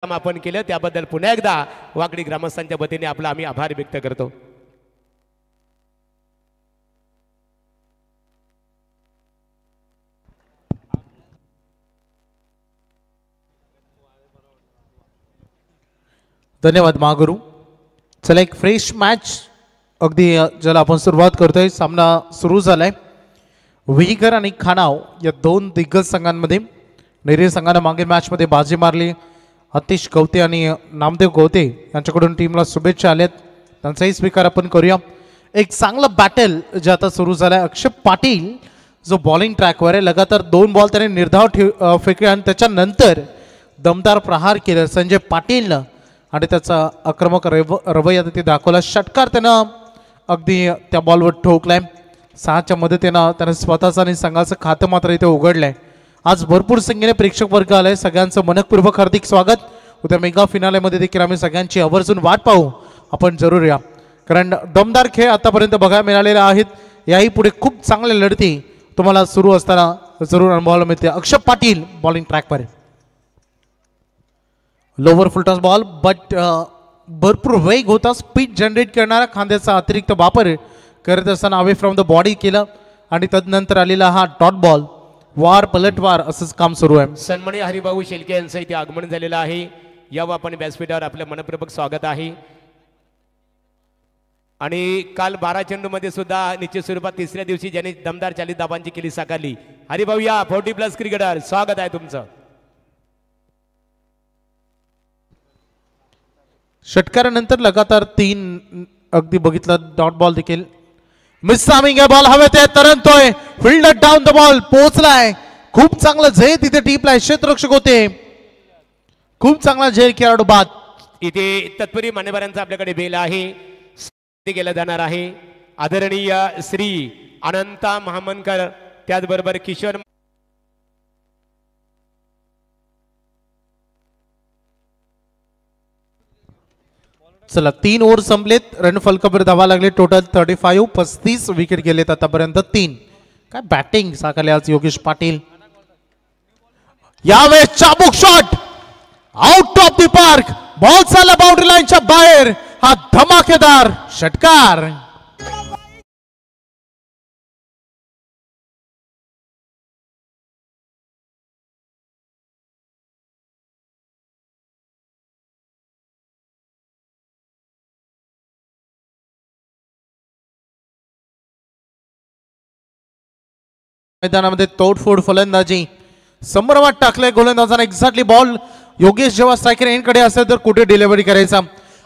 काम आपण केलं त्याबद्दल पुन्हा एकदा वाकडी ग्रामस्थांच्या वतीने आपला आम्ही आभार व्यक्त करतो। धन्यवाद महागुरु। चला एक फ्रेश मॅच अगदी ज्याला आपण सुरुवात करतोय। सामना सुरू झालाय। विहीकर आणि खानाव या दोन दिग्गज संघांमध्ये नेरे संघाने मागील मॅच मध्ये बाजी मारली। अतिश गवते आणि नामदेव गवते यांच्याकडून टीमला शुभेच्छा आल्यात, त्यांचाही स्वीकार आपण करूया। एक चांगलं बॅटल जे आता सुरू झालंय। अक्षय पाटील जो बॉलिंग ट्रॅकवर आहे, लगातार 2 बॉल त्याने निर्धाव फेकले आणि त्याच्यानंतर दमदार प्रहार केला संजय पाटीलनं आणि त्याचा आक्रमक रवैया ते दाखवला। षटकार त्यानं अगदी त्या बॉलवर ठोकलाय। 6च्या मदतीनं त्याने स्वतःचं आणि संघाचं खातं मात्र इथे उघडलंय। आज भरपूर संख्येने प्रेक्षक वर्ग आलाय, सगळ्यांचं मनपूर्वक हार्दिक स्वागत। उद्या मेगा फिनालेमध्ये देखील आम्ही सगळ्यांची आवर्जून वाट पाहू आपण जरूर या, कारण दमदार खेळ आतापर्यंत बघायला मिळालेले आहेत। याही पुढे खूप चांगल्या लढती तुम्हाला सुरू असताना जरूर अनुभवायला मिळते। अक्षय पाटील बॉलिंग ट्रॅकवर, लोवर फुलटॉस बॉल बट भरपूर वेग होता, स्पीड जनरेट करणारा खांद्याचा अतिरिक्त वापर करत असताना अवे फ्रॉम द बॉडी केलं आणि तदनंतर आलेला हा डॉट बॉल वार पलटवार असंच काम सुरू आहे। सन्माननीय हरिभाऊ शेलके यांचं इथे आगमन झालेलं आहे। यावं आपण व्यासपीठावर आपलं मनपूर्वक स्वागत आहे। आणि काल 12 चेंडूमध्ये सुद्धा निश्चित स्वरूपात तिसऱ्या दिवशी ज्यांनी दमदार 40 धावांची केली साकारली। हरिभाऊ या 40+ क्रिकेटर, स्वागत आहे तुमचं। षटकारानंतर लगातार 3 अगदी बघितलं डॉट बॉल देखील मिसामिंग आहे। बॉल हवेत आहे, तरंगतोय, फील्डर डाऊन द बॉल पोहोचलाय। खूप चांगलं झेल तिथे टिपलाय, क्षेत्ररक्षक होते, खूप चांगला झेल खेळाडू बाद। इथे तत्परी मान्यवरांचा आपल्याकडे बेल आहे, केला जाणार आहे। आदरणीय श्री अनंता महामनकर, त्याचबरोबर किशोर। चला 3 ओव्हर संपलेत, रन फलकावर धावा लागले, टोटल 35, 35 विकेट गेलेत आतापर्यंत 3। काय बॅटिंग साकारले आज योगेश पाटील। यावेळेस चाबूक shot out of the park, ball चालला बाउंड्री लाईनच्या बाहेर, हा धमाकेदार षटकार। मैदानामध्ये तोडफोड फलंदाजी संभ्रमात टाकले गोलंदाजांना। एक्झॅक्टली बॉल योगेश जेव्हा स्ट्रायकर एंडकडे असेल तर कुठे डिलिव्हरी करायचा।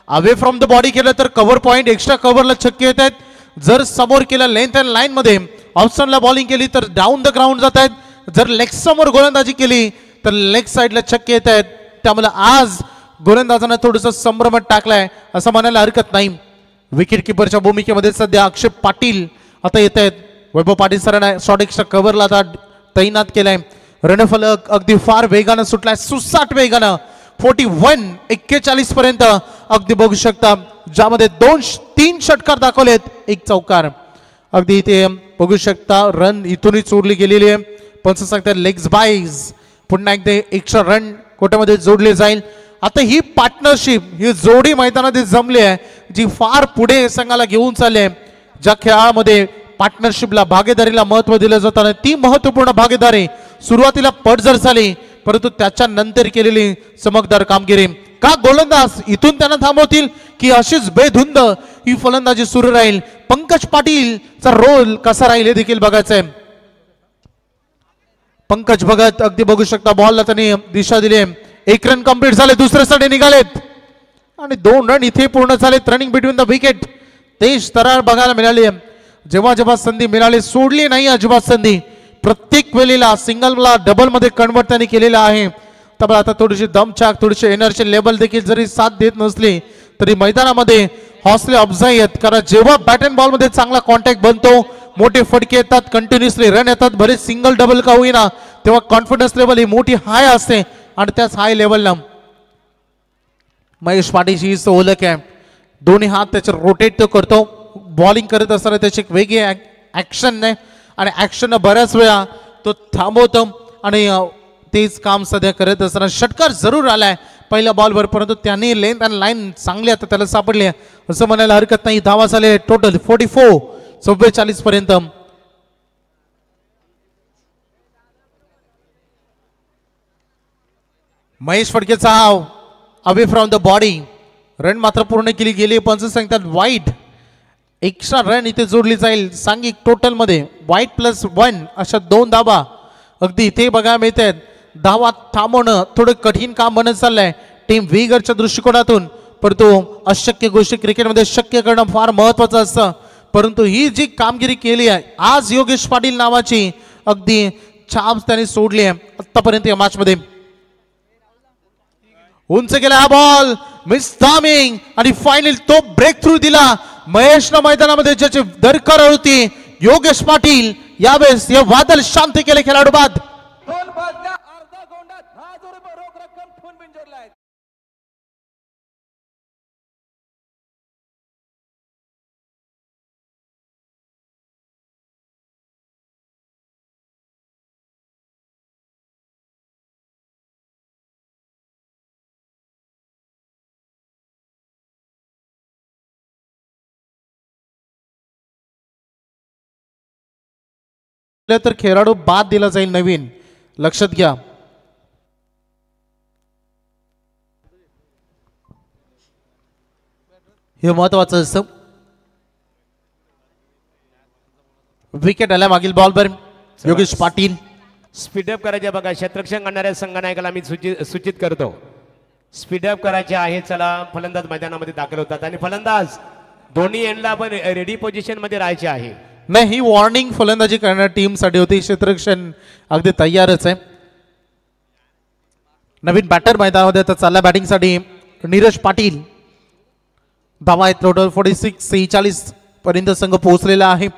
अवे फ्रॉम द बॉडी केलं तर कव्हर पॉइंट, एक्स्ट्रा कव्हरला छक्के येत आहेत। जर समोर केलं लेंथ अँड लाईन मध्ये ऑप्शनला बॉलिंग केली तर डाऊन द ग्राउंड जात आहेत। जर लेग समोर गोलंदाजी केली तर लेग साईडला छक्के येत आहेत। त्यामुळे आज गोलंदाजांना थोडंसं संभ्रमात टाकलाय असं म्हणायला हरकत नाही। विकेट किपरच्या भूमिकेमध्ये सध्या अक्षय पाटील आता येत आहेत। वैभव पाटील सरांना शॉर्ट एक्स्ट्रा कव्हरला आता तैनात केलाय। रणफलक अगदी फार वेगानं सुटलाय, सुसाट वेगानं 41 पर्यंत अगदी बघू शकता, ज्यामध्ये 3 षटकार दाखवलेत, 1 चौकार। अगदी इथे बघू शकता रन इथूनही चोरली गेलेली आहे। पंच सांगतात लेग्स बाईज, पुन्हा एकदा एक्स्ट्रा रन कोट्यामध्ये जोडले जाईल। आता ही पार्टनरशिप, ही जोडी मैदानात जमली आहे जी फार पुढे संघाला घेऊन चालली आहे। ज्या खेळामध्ये पार्टनरशिपला, भागीदारीला महत्व दिलं जातं, ती महत्वपूर्ण भागीदारी सुरुवातीला पडझड झाली, परंतु त्याच्यानंतर केलेली चमकदार कामगिरी। का गोलंदाज इथून त्यांना थांबवतील की अशीच बेधुंद ही फलंदाजी सुरू राहील? पंकज पाटीलचा रोल कसा राहील हे देखील बघायचंय। पंकज भगत अगदी बघू शकता बॉलला त्यांनी दिशा दिली। 1 रन कंप्लीट झाले, दुसऱ्यासाठी निघालेत आणि 2 रन इथे पूर्ण झालेत। रनिंग बिटवीन द विकेट तेज तरार बघायला मिळाली। जेव्हा जेव्हा संधी मिळाली सोडली नाही अजिबात संधी, प्रत्येक वेळेला सिंगलला डबल मध्ये कन्वर्ट त्यांनी केलेला आहे। त्यामुळे आता थोडीशी दमछाक, थोडीशी एनर्जी लेवल देखील जरी साथ देत नसली तरी मैदानामध्ये हौसले अफजाई आहेत, कारण जेव्हा बॅट अँड बॉल मध्ये चांगला कॉन्टॅक्ट बनतो, मोठे फटके येतात, कंटिन्युअसली रन येतात, भले सिंगल डबल का होईना, तेव्हा कॉन्फिडन्स लेवल ही मोठी हाय असते आणि त्याच हाय लेवलला महेश पाटीलची ही ओळख आहे। दोन्ही हात त्याचे रोटेट तो करतो, बॉलिंग करत असताना त्याची एक वेगळी ऍक्शन नाही आणि ऍक्शन बऱ्याच वेळा तो थांबवतो आणि तेच काम सध्या करत असताना षटकार जरूर आलाय, पण पहिल्या बॉलवर, परंतु त्यांनी लेंथ आणि लाईन चांगली आता त्याला सापडली असं म्हणायला हरकत नाही. धावा झाले टोटल 44 पर्यंत. महेश फडकेचा away from the body run मात्र पूर्ण केली गेली. पंच सांगतात वाईट एक्स्ट्रा रन इथे जोडली जाईल. सांघिक टोटल मध्ये वाईट +1 अशा 2 धावा अगदी इथे बघायला मिळत आहेत. धावा थांबवणं थोडं कठीण काम बनत चाललंय टीम विगरच्या दृष्टिकोनातून, परंतु अशक्य गोष्टी क्रिकेटमध्ये शक्य करणं फार महत्वाचं असतं. परंतु ही जी कामगिरी केली आहे आज योगेश पाटील नावाची अगदी छाप त्यांनी सोडली आहे आतापर्यंत या मॅच मध्ये. उंच गेला हा बॉल मिस टायमिंग आणि फायनल तो ब्रेक थ्रू दिला महेशनं मैदानामध्ये, ज्याची दरकार होती. योगेश पाटील यावेळेस हे वादळ शांत केले खेळाडू बाद. तर खेळाडू बाद दिला जाईल नवीन, लक्षात घ्या. हे महत्वाचं असतं. विकेट आल्या मागील बॉलवर योगेश पाटील. स्पीडअप करायचे बघा, क्षेत्ररक्षण करणाऱ्या संघनायकाला मी सूचित करतो स्पीडअप करायचे आहे. चला फलंदाज मैदानामध्ये दाखल होतात आणि फलंदाज दोन्ही एंडला आपण रेडी पोझिशन मध्ये राहायचे आहे. नाही, ही वॉर्निंग फलंदाजी करणाऱ्या टीम साठी होती. क्षेत्ररक्षण अगदी तयारच आहे. नवीन बॅटर मैदानामध्ये आता चालला बॅटिंग साठी नीरज पाटील. धावा आहेत टोटल 46 पर्यंत संघ पोहोचलेला आहे.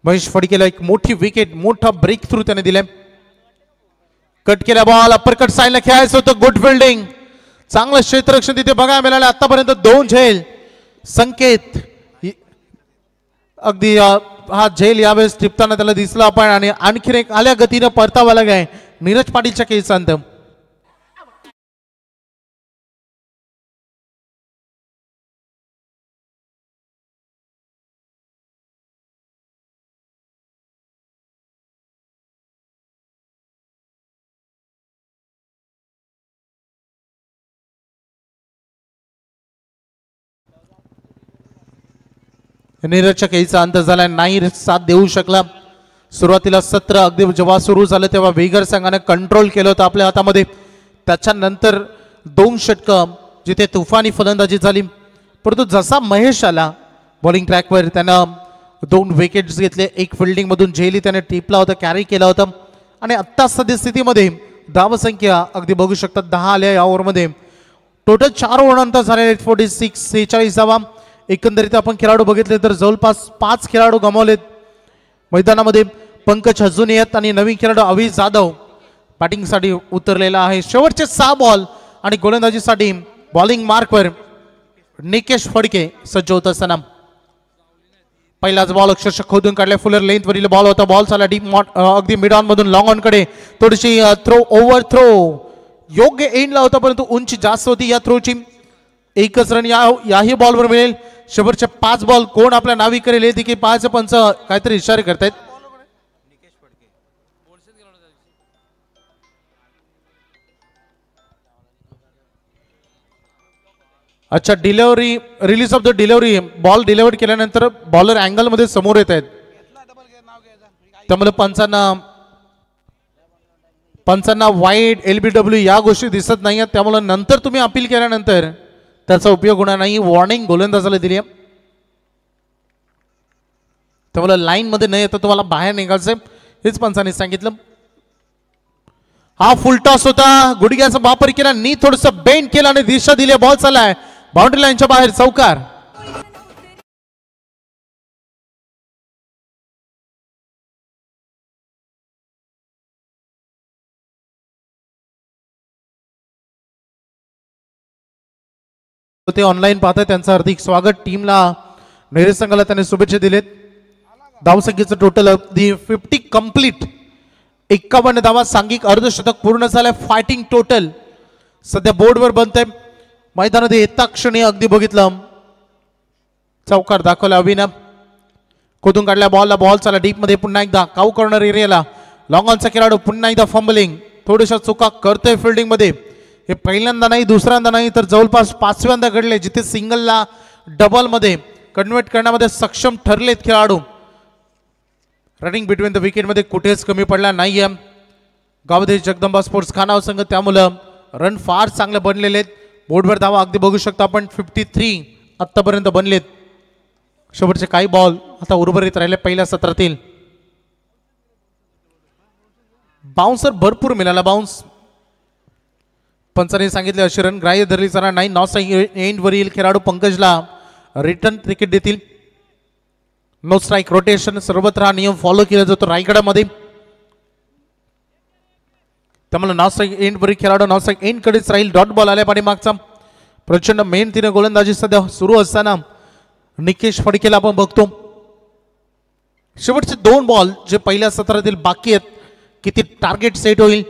महेश फडकेला एक मोठी विकेट, मोठा ब्रेक थ्रू त्याने दिलाय. कट केला बॉल अप्परकट साईडला खेळायचं होतं. गुड फिल्डिंग, चांगलं क्षेत्ररक्षण तिथे बघायला मिळालं. आतापर्यंत 2 झेल. संकेत अगदी हा झेल यावेळेस टिपताना त्याला दिसला आपण आणि आणखीन एक आल्या गतीनं परतावा लागाय नीरज पाटीलच्या केसांत. नीरजच्या केईचा अंत झाला, नाही साथ देऊ शकला. सुरुवातीला सत्र अगदी जेव्हा सुरू झालं तेव्हा वेगर संघाने कंट्रोल केलं होतं आपल्या हातामध्ये. त्याच्यानंतर 2 षटकं जिथे तुफानी फलंदाजी झाली, परंतु जसा महेश आला बॉलिंग ट्रॅकवर त्यानं 2 विकेट्स घेतले. एक फिल्डिंग मधून झेली त्याने टिपला होता, कॅरी केला होता. आणि आत्ता सद्यस्थितीमध्ये धावसंख्या अगदी बघू शकतात 10 आल्या या ओव्हरमध्ये. टोटल 4 ओव्हरनंतर झाले 46 धावा. एकंदरीत आपण खेळाडू बघितले तर जवळपास 5 खेळाडू गमावलेत मैदानामध्ये. पंकज हजुनियत आणि नवीन खेळाडू अविज जाधव बॅटिंगसाठी उतरलेला आहे. शेवटचे 6 बॉल आणि गोलंदाजीसाठी बॉलिंग मार्कवर निकेश फडके सज्ज होत असताना पहिलाच बॉल अक्षरशः खोदून काढल्या. फुलर लेंथ वरील बॉल होता. बॉल झाला डीप अगदी मिड ऑन मधून लॉंग ऑन कडे. थोडीशी थ्रो ओव्हर थ्रो योग्य एंडला होता, परंतु उंची जास्त होती या थ्रोची. एकच रन याही बॉलवर मिळेल. शेवटचे 5 बॉल कोण आपल्या नावी करेल हे देखील पाहायचं. पंच काहीतरी इशारे करतायत. अच्छा, delivery release of the delivery ball deliver केल्यानंतर बॉलर अँगल मध्ये समोर येत आहेत, त्यामुळे पंचांना वाईड LBW या गोष्टी दिसत नाही. त्यामुळे नंतर तुम्ही अपील केल्यानंतर त्याचा उपयोग होणार नाही. वॉर्निंग गोलंदाजाला दिली आहे, त्यामुळे लाईन मध्ये न येता तुम्हाला बाहेर निघायचंय हेच पंचांनी सांगितलं. हा फुल टॉस होता. गुडघ्याचा वापर केला, नी थोडस बेंड केला आणि दिशा दिली. बॉल चाललाय बाउंड्री लाईनच्या बाहेर, चौकार. ते ऑनलाईन पाहताय त्यांचं हार्दिक स्वागत. टीमला नेहरू संघाला त्यांनी शुभेच्छा दिलेत. धावसंख्येचं टोटल अगदी 50 कंप्लीट. 51 धावा, सांघिक अर्धशतक पूर्ण झालंय. फायटिंग टोटल सध्या बोर्डवर बनतंय मैदानामध्ये येता क्षणी अगदी बघितलं चौकार दाखवला अभिनव खोदून काढल्या बॉलला बॉल चला डीप मध्ये पुन्हा एकदा काऊ कॉर्नर एरियाला लॉंग ऑनचा खेळाडू पुन्हा एकदा फंबलिंग थोड्याशा चुका करतोय फिल्डिंग मध्ये हे पहिल्यांदा नाही दुसऱ्यांदा नाही तर जवळपास पाचव्यांदा घडले जिथे सिंगलला डबल मध्ये कन्वर्ट करण्यामध्ये सक्षम ठरलेत खेळाडू रनिंग बिटवीन द विकेट मध्ये कुठेच कमी पडला नाहीये गावदे जगदंबा स्पोर्ट्स खानाव संघ त्यामुळं रन फार चांगले बनलेले आहेत बोर्डवर धावा अगदी बघू शकता आपण 53 आतापर्यंत बनलेत शेवटचे काही बॉल आता उर्वरित राहिले पहिल्या सत्रातील बाउन्सर भरपूर मिळाला बाउन्स पंचाने सांगितले अशी रन ग्राह्य धरली जरा नाही नॉस एंड वरील खेळाडू पंकजला रिटर्न क्रिकेट देतील नो स्ट्राईक रोटेशन सर्वत्र हा नियम फॉलो केला जातो रायगडामध्ये त्यामुळे नॉ स्ट्राईक एंड वरील खेळाडू नॉ स्ट्राईक एंड कडेच राहील डॉट बॉल आल्या पाठीमागचा प्रचंड मेहनतीने गोलंदाजी सध्या सुरू असताना निकेश फडकेला आपण बघतो शेवटचे 2 बॉल जे पहिल्या सत्रातील बाकी आहेत किती टार्गेट सेट होईल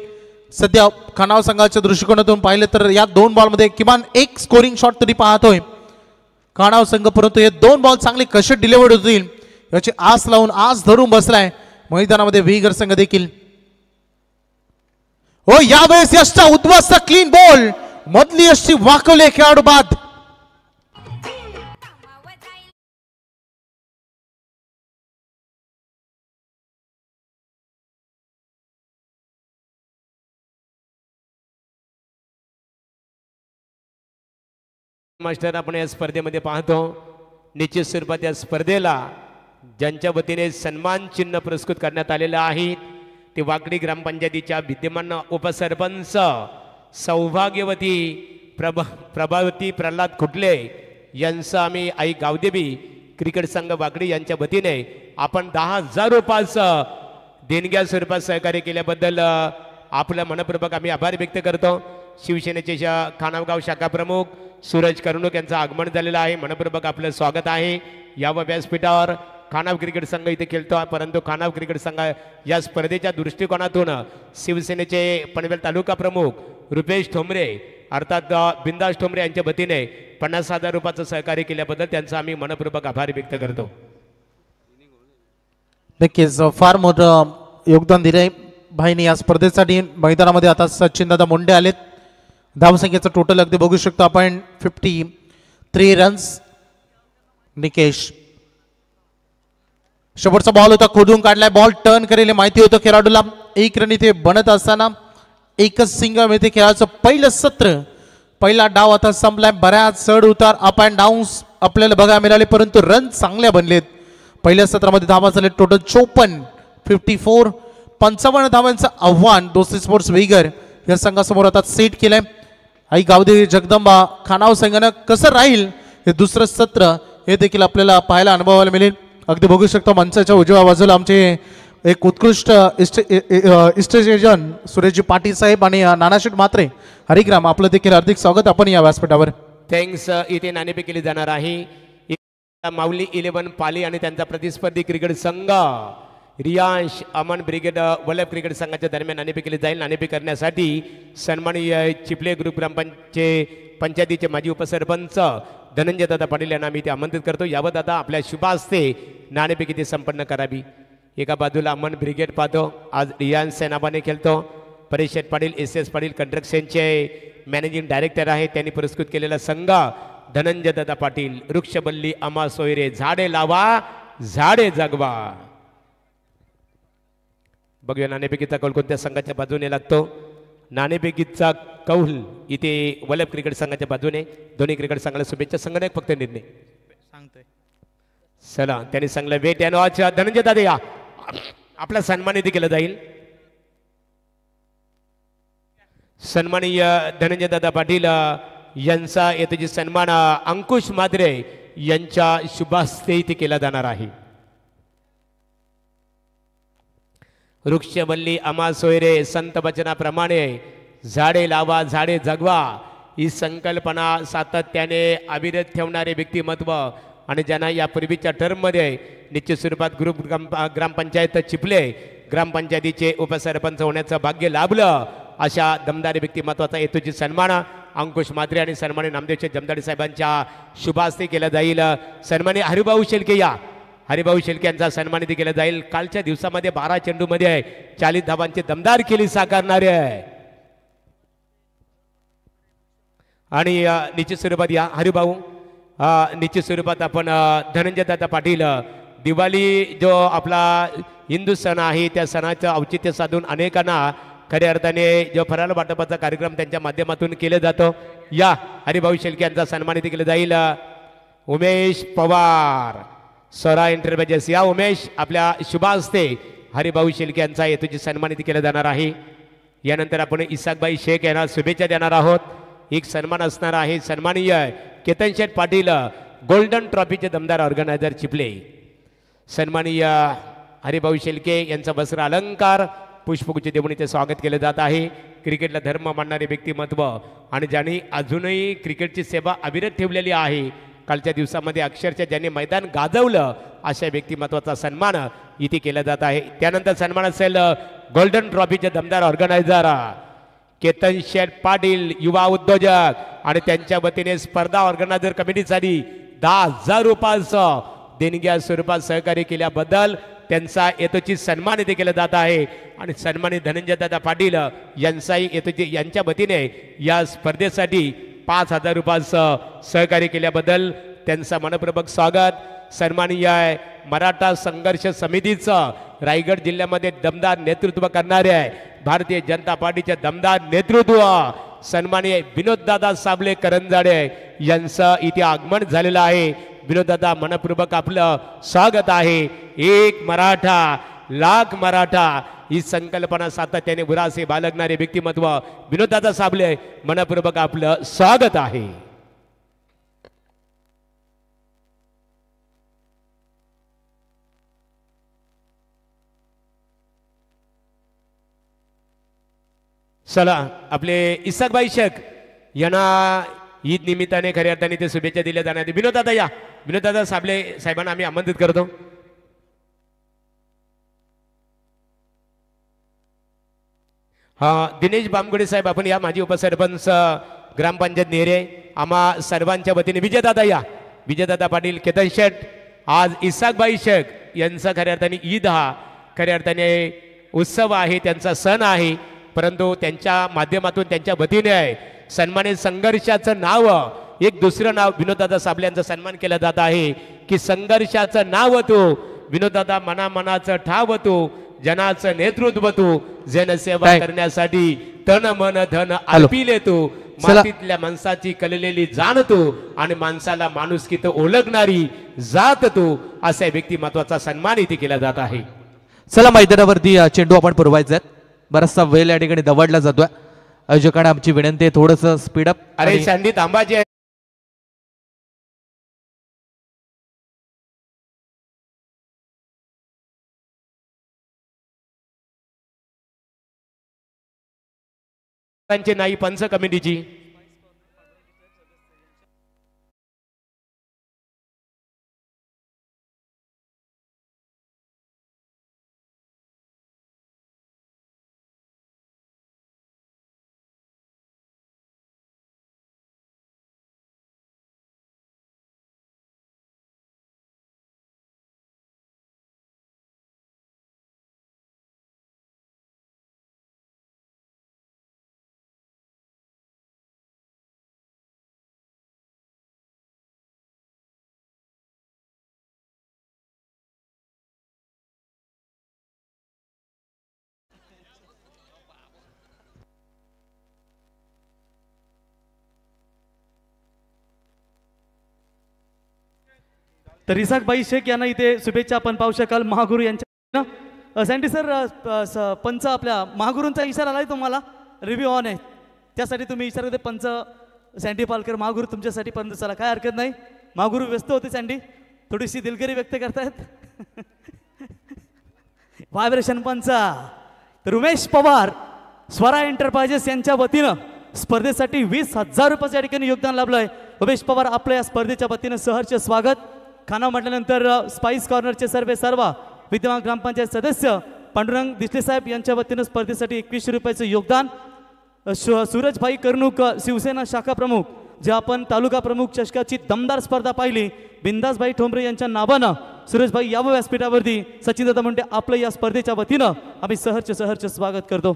सध्या खानाव संघाच्या दृष्टिकोनातून पाहिले तर या 2 बॉलमध्ये किमान एक स्कोरिंग शॉट तरी पाहतोय खानाव संघ परंतु हे 2 बॉल चांगले कसे डिलिव्हर्ड होतील याची आस लावून आस धरून बसलाय मैदानामध्ये विगर संघ देखील हो यावेळेस यशचा उद्ध्वस्त क्लीन बॉल मधली यशची वाकवले खेळाडू बाद मास्टर आपण या स्पर्धेमध्ये पाहतो निश्चित स्वरूपात या स्पर्धेला ज्यांच्या वतीने सन्मान चिन्ह पुरस्कृत करण्यात आलेलं आहे ते वाकडी ग्रामपंचायतीच्या विद्यमान उपसरपंच सौभाग्यवती प्रभावती प्रल्हाद खुटले यांचं आम्ही आई गावदेवी क्रिकेट संघ वाकडी यांच्या वतीने आपण 10,000 रुपयाचं देणग्या स्वरूपात सहकार्य केल्याबद्दल आपलं मनपूर्वक आम्ही आभार व्यक्त करतो शिवसेनेचे खानावगाव शाखा प्रमुख सूरज कर्णूक यांचं आगमन झालेलं आहे मनपूर्वक आपलं स्वागत आहे या व्यासपीठावर खानाव क्रिकेट संघ इथे खेळतो परंतु खानाव क्रिकेट संघ या स्पर्धेच्या दृष्टिकोनातून शिवसेनेचे पनवेल तालुका प्रमुख रुपेश ठोंबरे अर्थात बिंदास ठोंबरे यांच्या वतीने 50,000 रुपयाचं सहकार्य केल्याबद्दल त्यांचं आम्ही मनपूर्वक आभार व्यक्त करतो नक्कीच फार मोठं योगदान दिलंय भाईने या स्पर्धेसाठी मैदानामध्ये आता सचिनदादा मुंडे आलेत धावसंख्येचं टोटल अगदी बघू शकतो आपण 53 रन्स निकेश शेवटचा बॉल होता खोदून काढलाय बॉल टर्न करेल माहिती होतं खेळाडूला 1 रन इथे बनत असताना एकच सिंगल येथे खेळाचं पहिलं सत्र पहिला डाव आता संपलाय बऱ्याच चढ उतार अप अँड डाऊन्स आपल्याला बघायला मिळाले परंतु रन चांगल्या बनलेत पहिल्या सत्रामध्ये धावा झाले टोटल 54 55 धावांचं आव्हान दोस्ती स्पोर्ट्स वेगर या संघासमोर आता सेट केलंय आई गावदेवी जगदंबा खानाव संघानं कसं राहील हे दुसरं सत्र हे देखील आपल्याला पाहायला अनुभवायला मिळेल अगदी बघू शकतो मंचाच्या उजव्या बाजूला आमचे एक उत्कृष्ट इस्टेजन सुरेशजी पाटील साहेब आणि नानाशेठ मात्रे हरिग्राम आपलं देखील हार्दिक स्वागत आपण या व्यासपीठावर थँक्स इथे नाणेफेक केली जाणार आहे माऊली 11 पाली आणि त्यांचा प्रतिस्पर्धी क्रिकेट संघ रियांश अमन ब्रिगेड वल्लभ क्रिकेट संघाच्या दरम्यान नाणेफेक केली जाईल नाणेफेक करण्यासाठी सन्माननीय चिपले ग्रुप पंचायतीचे माजी उपसरपंच धनंजय दादा पाटील यांना आम्ही ते आमंत्रित करतो यावर दादा आपल्या शुभ हस्ते नाणेफेक इथे संपन्न करावी एका बाजूला अमन ब्रिगेड पाहतो आज रियांश सेनाबाने खेळतो परेश शेठ पाटील SS पाटील कंस्ट्रक्शनचे मॅनेजिंग डायरेक्टर आहे त्यांनी पुरस्कृत केलेला संघ धनंजय दादा पाटील वृक्षबल्ली अमा सोयरे झाडे लावा झाडे जगवा बघूया नाणेफेकीचा कौल कोणत्या संघाच्या बाजूने लागतो नाणेफेकीचा कौल इथे वल्लभ क्रिकेट संघाच्या बाजूने दोन्ही क्रिकेट संघाला शुभेच्छा संघाने फक्त निर्णय सांगतोय चला त्यांनी सांगलं वेट या नावाच्या धनंजय दादा या आपला सन्मान इथे केला जाईल सन्माननीय धनंजय दादा पाटील यांचा येथे सन्मान अंकुश मात्रे यांच्या शुभास्ते इथे केला जाणार आहे वृक्षवल्ली अमा सोयरे संत वचनाप्रमाणे झाडे लावा झाडे जगवा ही संकल्पना सातत्याने अविरत ठेवणारे व्यक्तिमत्व आणि ज्यांना यापूर्वीच्या टर्ममध्ये निश्चित स्वरूपात ग्रामपंचायत चिपले ग्रामपंचायतीचे उपसरपंच होण्याचं भाग्य लाभलं अशा दमदारी व्यक्तिमत्वाचा हेतूची सन्मान अंकुश मात्रे आणि सन्मानी नामदेवचे जमदाडे साहेबांच्या शुभ हस्ते केला जाईल. सन्मानी हरिभाऊ शेलके या हरिभाऊ शेलके यांचा सन्मानित केला जाईल. कालच्या दिवसामध्ये 12 चेंडूमध्ये 40 धावांची दमदार खेळी साकारणारे आहे. आणि निश्चित स्वरूपात या हरिभाऊ निश्चित स्वरूपात आपण धनंजय दादा पाटील दिवाळी जो आपला हिंदू सण आहे त्या सणाचं औचित्य साधून अनेकांना खऱ्या अर्थाने जो फराळ वाटपाचा कार्यक्रम त्यांच्या माध्यमातून केला जातो. या हरिभाऊ शेलके यांचा सन्मानित केला जाईल. उमेश पवार स्वरा एंटरप्राइजेस या उमेश आपल्या शुभ हस्ते हरिभाऊ शेलके यांचा हेतूची सन्मानित केला जाणार आहे. यानंतर आपण इसाकबाई शेख यांना शुभेच्छा देणार आहोत. एक सन्मान असणार आहे. सन्माननीय केतन शेठ पाटील गोल्डन ट्रॉफीचे दमदार ऑर्गनायझर चिपले. सन्माननीय हरिभाऊ शेलके यांचा वस्त्र अलंकार पुष्पगुच्छ देऊन इथे स्वागत केले जात आहे. क्रिकेटला धर्म मानणारे व्यक्तिमत्व आणि ज्यांनी अजूनही क्रिकेटची सेवा अविरत ठेवलेली आहे. कालच्या दिवसामध्ये अक्षरशः ज्यांनी मैदान गाजवलं अशा व्यक्तिमत्वाचा सन्मान इथे केला जात आहे. त्यानंतर सन्मान असेल गोल्डन ट्रॉफीचे दमदार ऑर्गनायझर केतन शेठ पाटील युवा उद्योजक आणि त्यांच्या वतीने स्पर्धा ऑर्गनायझर कमिटीसाठी 10,000 रुपयाचं देणग्या स्वरूपात सहकार्य केल्याबद्दल त्यांचा येतोची सन्मान इथे केला जात आहे. आणि सन्मानित धनंजय दादा पाटील यांचाही येतोची यांच्या वतीने या स्पर्धेसाठी 5,000 रुपयाचं सहकार्य केल्याबद्दल त्यांचा मनपूर्वक स्वागत. सन्माननीय मराठा संघर्ष समितीचं रायगड जिल्ह्यामध्ये दमदार नेतृत्व करणारे आहे भारतीय जनता पार्टीचे दमदार नेतृत्व सन्माननीय विनोददादा साबळे करंजाडे यांचं इथे आगमन झालेलं आहे. विनोददादा मनपूर्वक आपलं स्वागत आहे. एक मराठा लाख मराठा ही संकल्पना सातत्याने उरासे बाळगणारे व्यक्तिमत्व विनोददादा साबळे मनपूर्वक आपलं स्वागत आहे. चला आपले इसाकबाई शेख यांना ईद निमित्ताने खऱ्या अर्थाने ते शुभेच्छा दिल्या जाणार. विनोददादा या विनोददादा साबळे साहेबांना आम्ही आमंत्रित करतो. दिनेश बामगुडे साहेब आपण या माजी उपसरपंच ग्रामपंचायत नेरे आम्हा सर्वांच्या वतीने विजयदादा या विजयदादा पाटील केतन शेठ आज इसाकबाई शेख यांचा खऱ्या अर्थाने ईद हा खऱ्या अर्थाने उत्सव आहे त्यांचा सण आहे. परंतु त्यांच्या माध्यमातून त्यांच्या वतीने आहे सन्मानित संघर्षाचं नाव एक दुसरं नाव विनोददादा साबळे यांचा सन्मान केला जात आहे की संघर्षाचं नाव तू विनोददादा मनामनाचं ठाव तू जनाचं नेतृत्व तू जनसेवा करण्यासाठी तन मन धन अर्पिले तू मातीतल्या माणसाची कललेली जाण तू आणि माणसाला माणुसकीत ओळखणारी जात तू असा व्यक्तिमत्वाचा सन्मान इथे केला जात आहे. चला मैदानावरती चेंडू आपण पुरवायचा बराचसा वेळ या ठिकाणी दवडला जातोय. आयोजकांना आमची विनंती आहे थोडस स्पीडअप. अरे संधी तांबाजी नाही पंच कमिटीची तर इसाकबाई शेख यांना इथे शुभेच्छा आपण पाहू शकाल महागुरू यांच्या. सँडी सर पंच आपल्या महागुरूंचा इशारा आलाय तुम्हाला रिव्ह्यू ऑन आहे त्यासाठी तुम्ही इशारा देते पंच सँडी पालकर महागुरू तुमच्यासाठी पंच चला काय हरकत नाही. महागुरू व्यस्त होते सँडी थोडीशी दिलगिरी व्यक्त करतायत. व्हायब्रेशन पंच तर उमेश पवार स्वरा एंटरप्राइजेस यांच्या वतीनं स्पर्धेसाठी 20,000 रुपयाच्या या ठिकाणी योगदान लाभलंय. उमेश पवार आपल्या या स्पर्धेच्या वतीनं सहर्ष स्वागत. खाना म्हटल्यानंतर स्पाइस कॉर्नरचे सर्व विद्यमान ग्रामपंचायत सदस्य पांडुरंग दिसले साहेब यांच्या वतीनं स्पर्धेसाठी 2100 रुपयाचं योगदान. सूरजभाई कर्णूक शिवसेना शाखा प्रमुख, जे आपण तालुका प्रमुख चषकाची दमदार स्पर्धा पाहिली, बिंदासभाई ठोंबरे यांच्या नावानं सूरजभाई या व्यासपीठावरती सचिनदादा म्हणते आपलं या स्पर्धेच्या वतीनं आम्ही सहर्ष स्वागत करतो.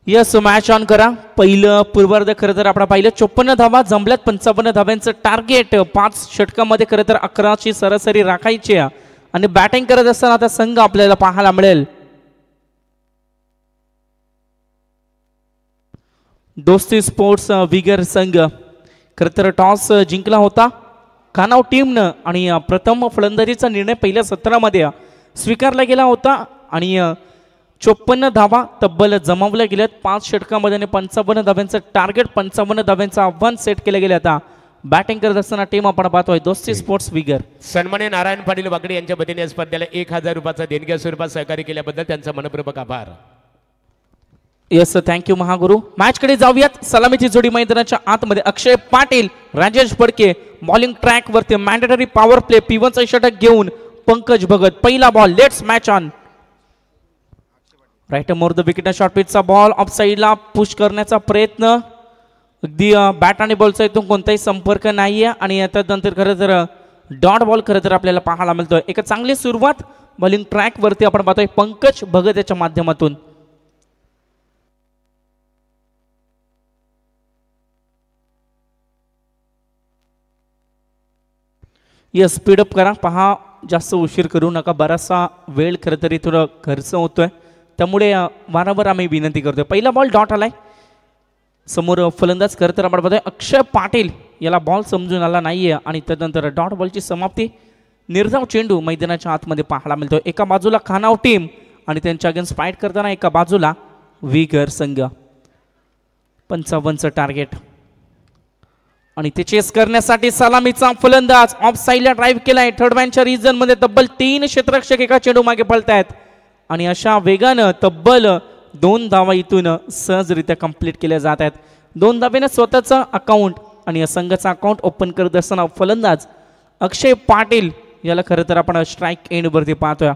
यस, मॅच ऑन करा. पहिलं पूर्वार्ध खरं तर आपण पाहिलं 54 धावा जमल्यात. 55 धाव्यांचं टार्गेट 5 षटकामध्ये खरं तर 11ची सरासरी राखायची आहे. आणि बॅटिंग करत असताना आता संघ आपल्याला पाहायला मिळेल दोस्ती स्पोर्ट्स विगर संघ. खरं तर टॉस जिंकला होता कानाव टीमनं आणि प्रथम फलंदाजीचा निर्णय पहिल्या सत्रामध्ये स्वीकारला गेला होता. आणि 54 धावा तब्बल जमावल्या गेल्यात 5 षटकामध्ये आणि 55 धाव्यांचं टार्गेट, 55 धाव्यांचं आव्हान सेट केलं गेलं. आता बॅटिंग करत असताना टीम आपण पाहतोय दोस्ती स्पोर्ट्स विगर. सन्मान्य नारायण पाटील वाकडे यांच्या वतीने या स्पर्धेला 1000 रुपयाचा देणग्या स्वरूपात सहकार्य केल्याबद्दल त्यांचा मनपूर्वक आभार. Yes, thank you Mahaguru. मॅच कडे जाऊयात. सलामीची जोडी मैदानाच्या आतमध्ये अक्षय पाटील, राजेश फडके बॉलिंग ट्रॅक वरती मॅन्डेटरी पॉवर प्ले P1चं षटक घेऊन पंकज भगत. पहिला ball, let's match on. Right more the wicket, short पिचचा बॉल ऑफ साईडला पुश करण्याचा प्रयत्न. अगदी बॅट आणि बॉलचा इथून कोणताही संपर्क नाहीये. आणि त्यानंतर खरं तर डॉट बॉल खरं तर आपल्याला पाहायला मिळतोय. एक चांगली सुरुवात बॉलिंग ट्रॅक वरती आपण पाहतोय पंकज भगत याच्या माध्यमातून. यस, स्पीडअप करा. पहा, जास्त उशीर करू नका. बराचसा वेळ खरं तरी थोडं खर्च होतोय, त्यामुळे वारंवार आम्ही विनंती करतोय. पहिला बॉल डॉट आलाय. समोर फलंदाज खरं तर आपण बघतोय अक्षय पाटील, याला बॉल समजून आला नाहीये. आणि त्यानंतर डॉट बॉलची समाप्ती. निर्धाव चेंडू मैदानाच्या आतमध्ये पाहायला मिळतोय. एका बाजूला खानाव टीम आणि त्यांच्या अगेन्स्ट फाईट करताना एका बाजूला विगर संघ. 55चं टार्गेट आणि ते चेस करण्यासाठी सलामीचा फलंदाज ऑफ साईडला ड्राईव्ह केलाय. थर्ड मॅनच्या रिजन मध्ये तब्बल 3 क्षेत्ररक्षक एका चेंडू मागे पळतायत. आणि अशा वेगानं तब्बल 2 धावा इथून सहजरित्या कंप्लीट केल्या जात आहेत. 2 धावेनं स्वतःचा अकाउंट आणि संघाचा अकाउंट ओपन करत असताना फलंदाज अक्षय पाटील याला खरं तर आपण स्ट्राईक एंड वरती पाहतोय.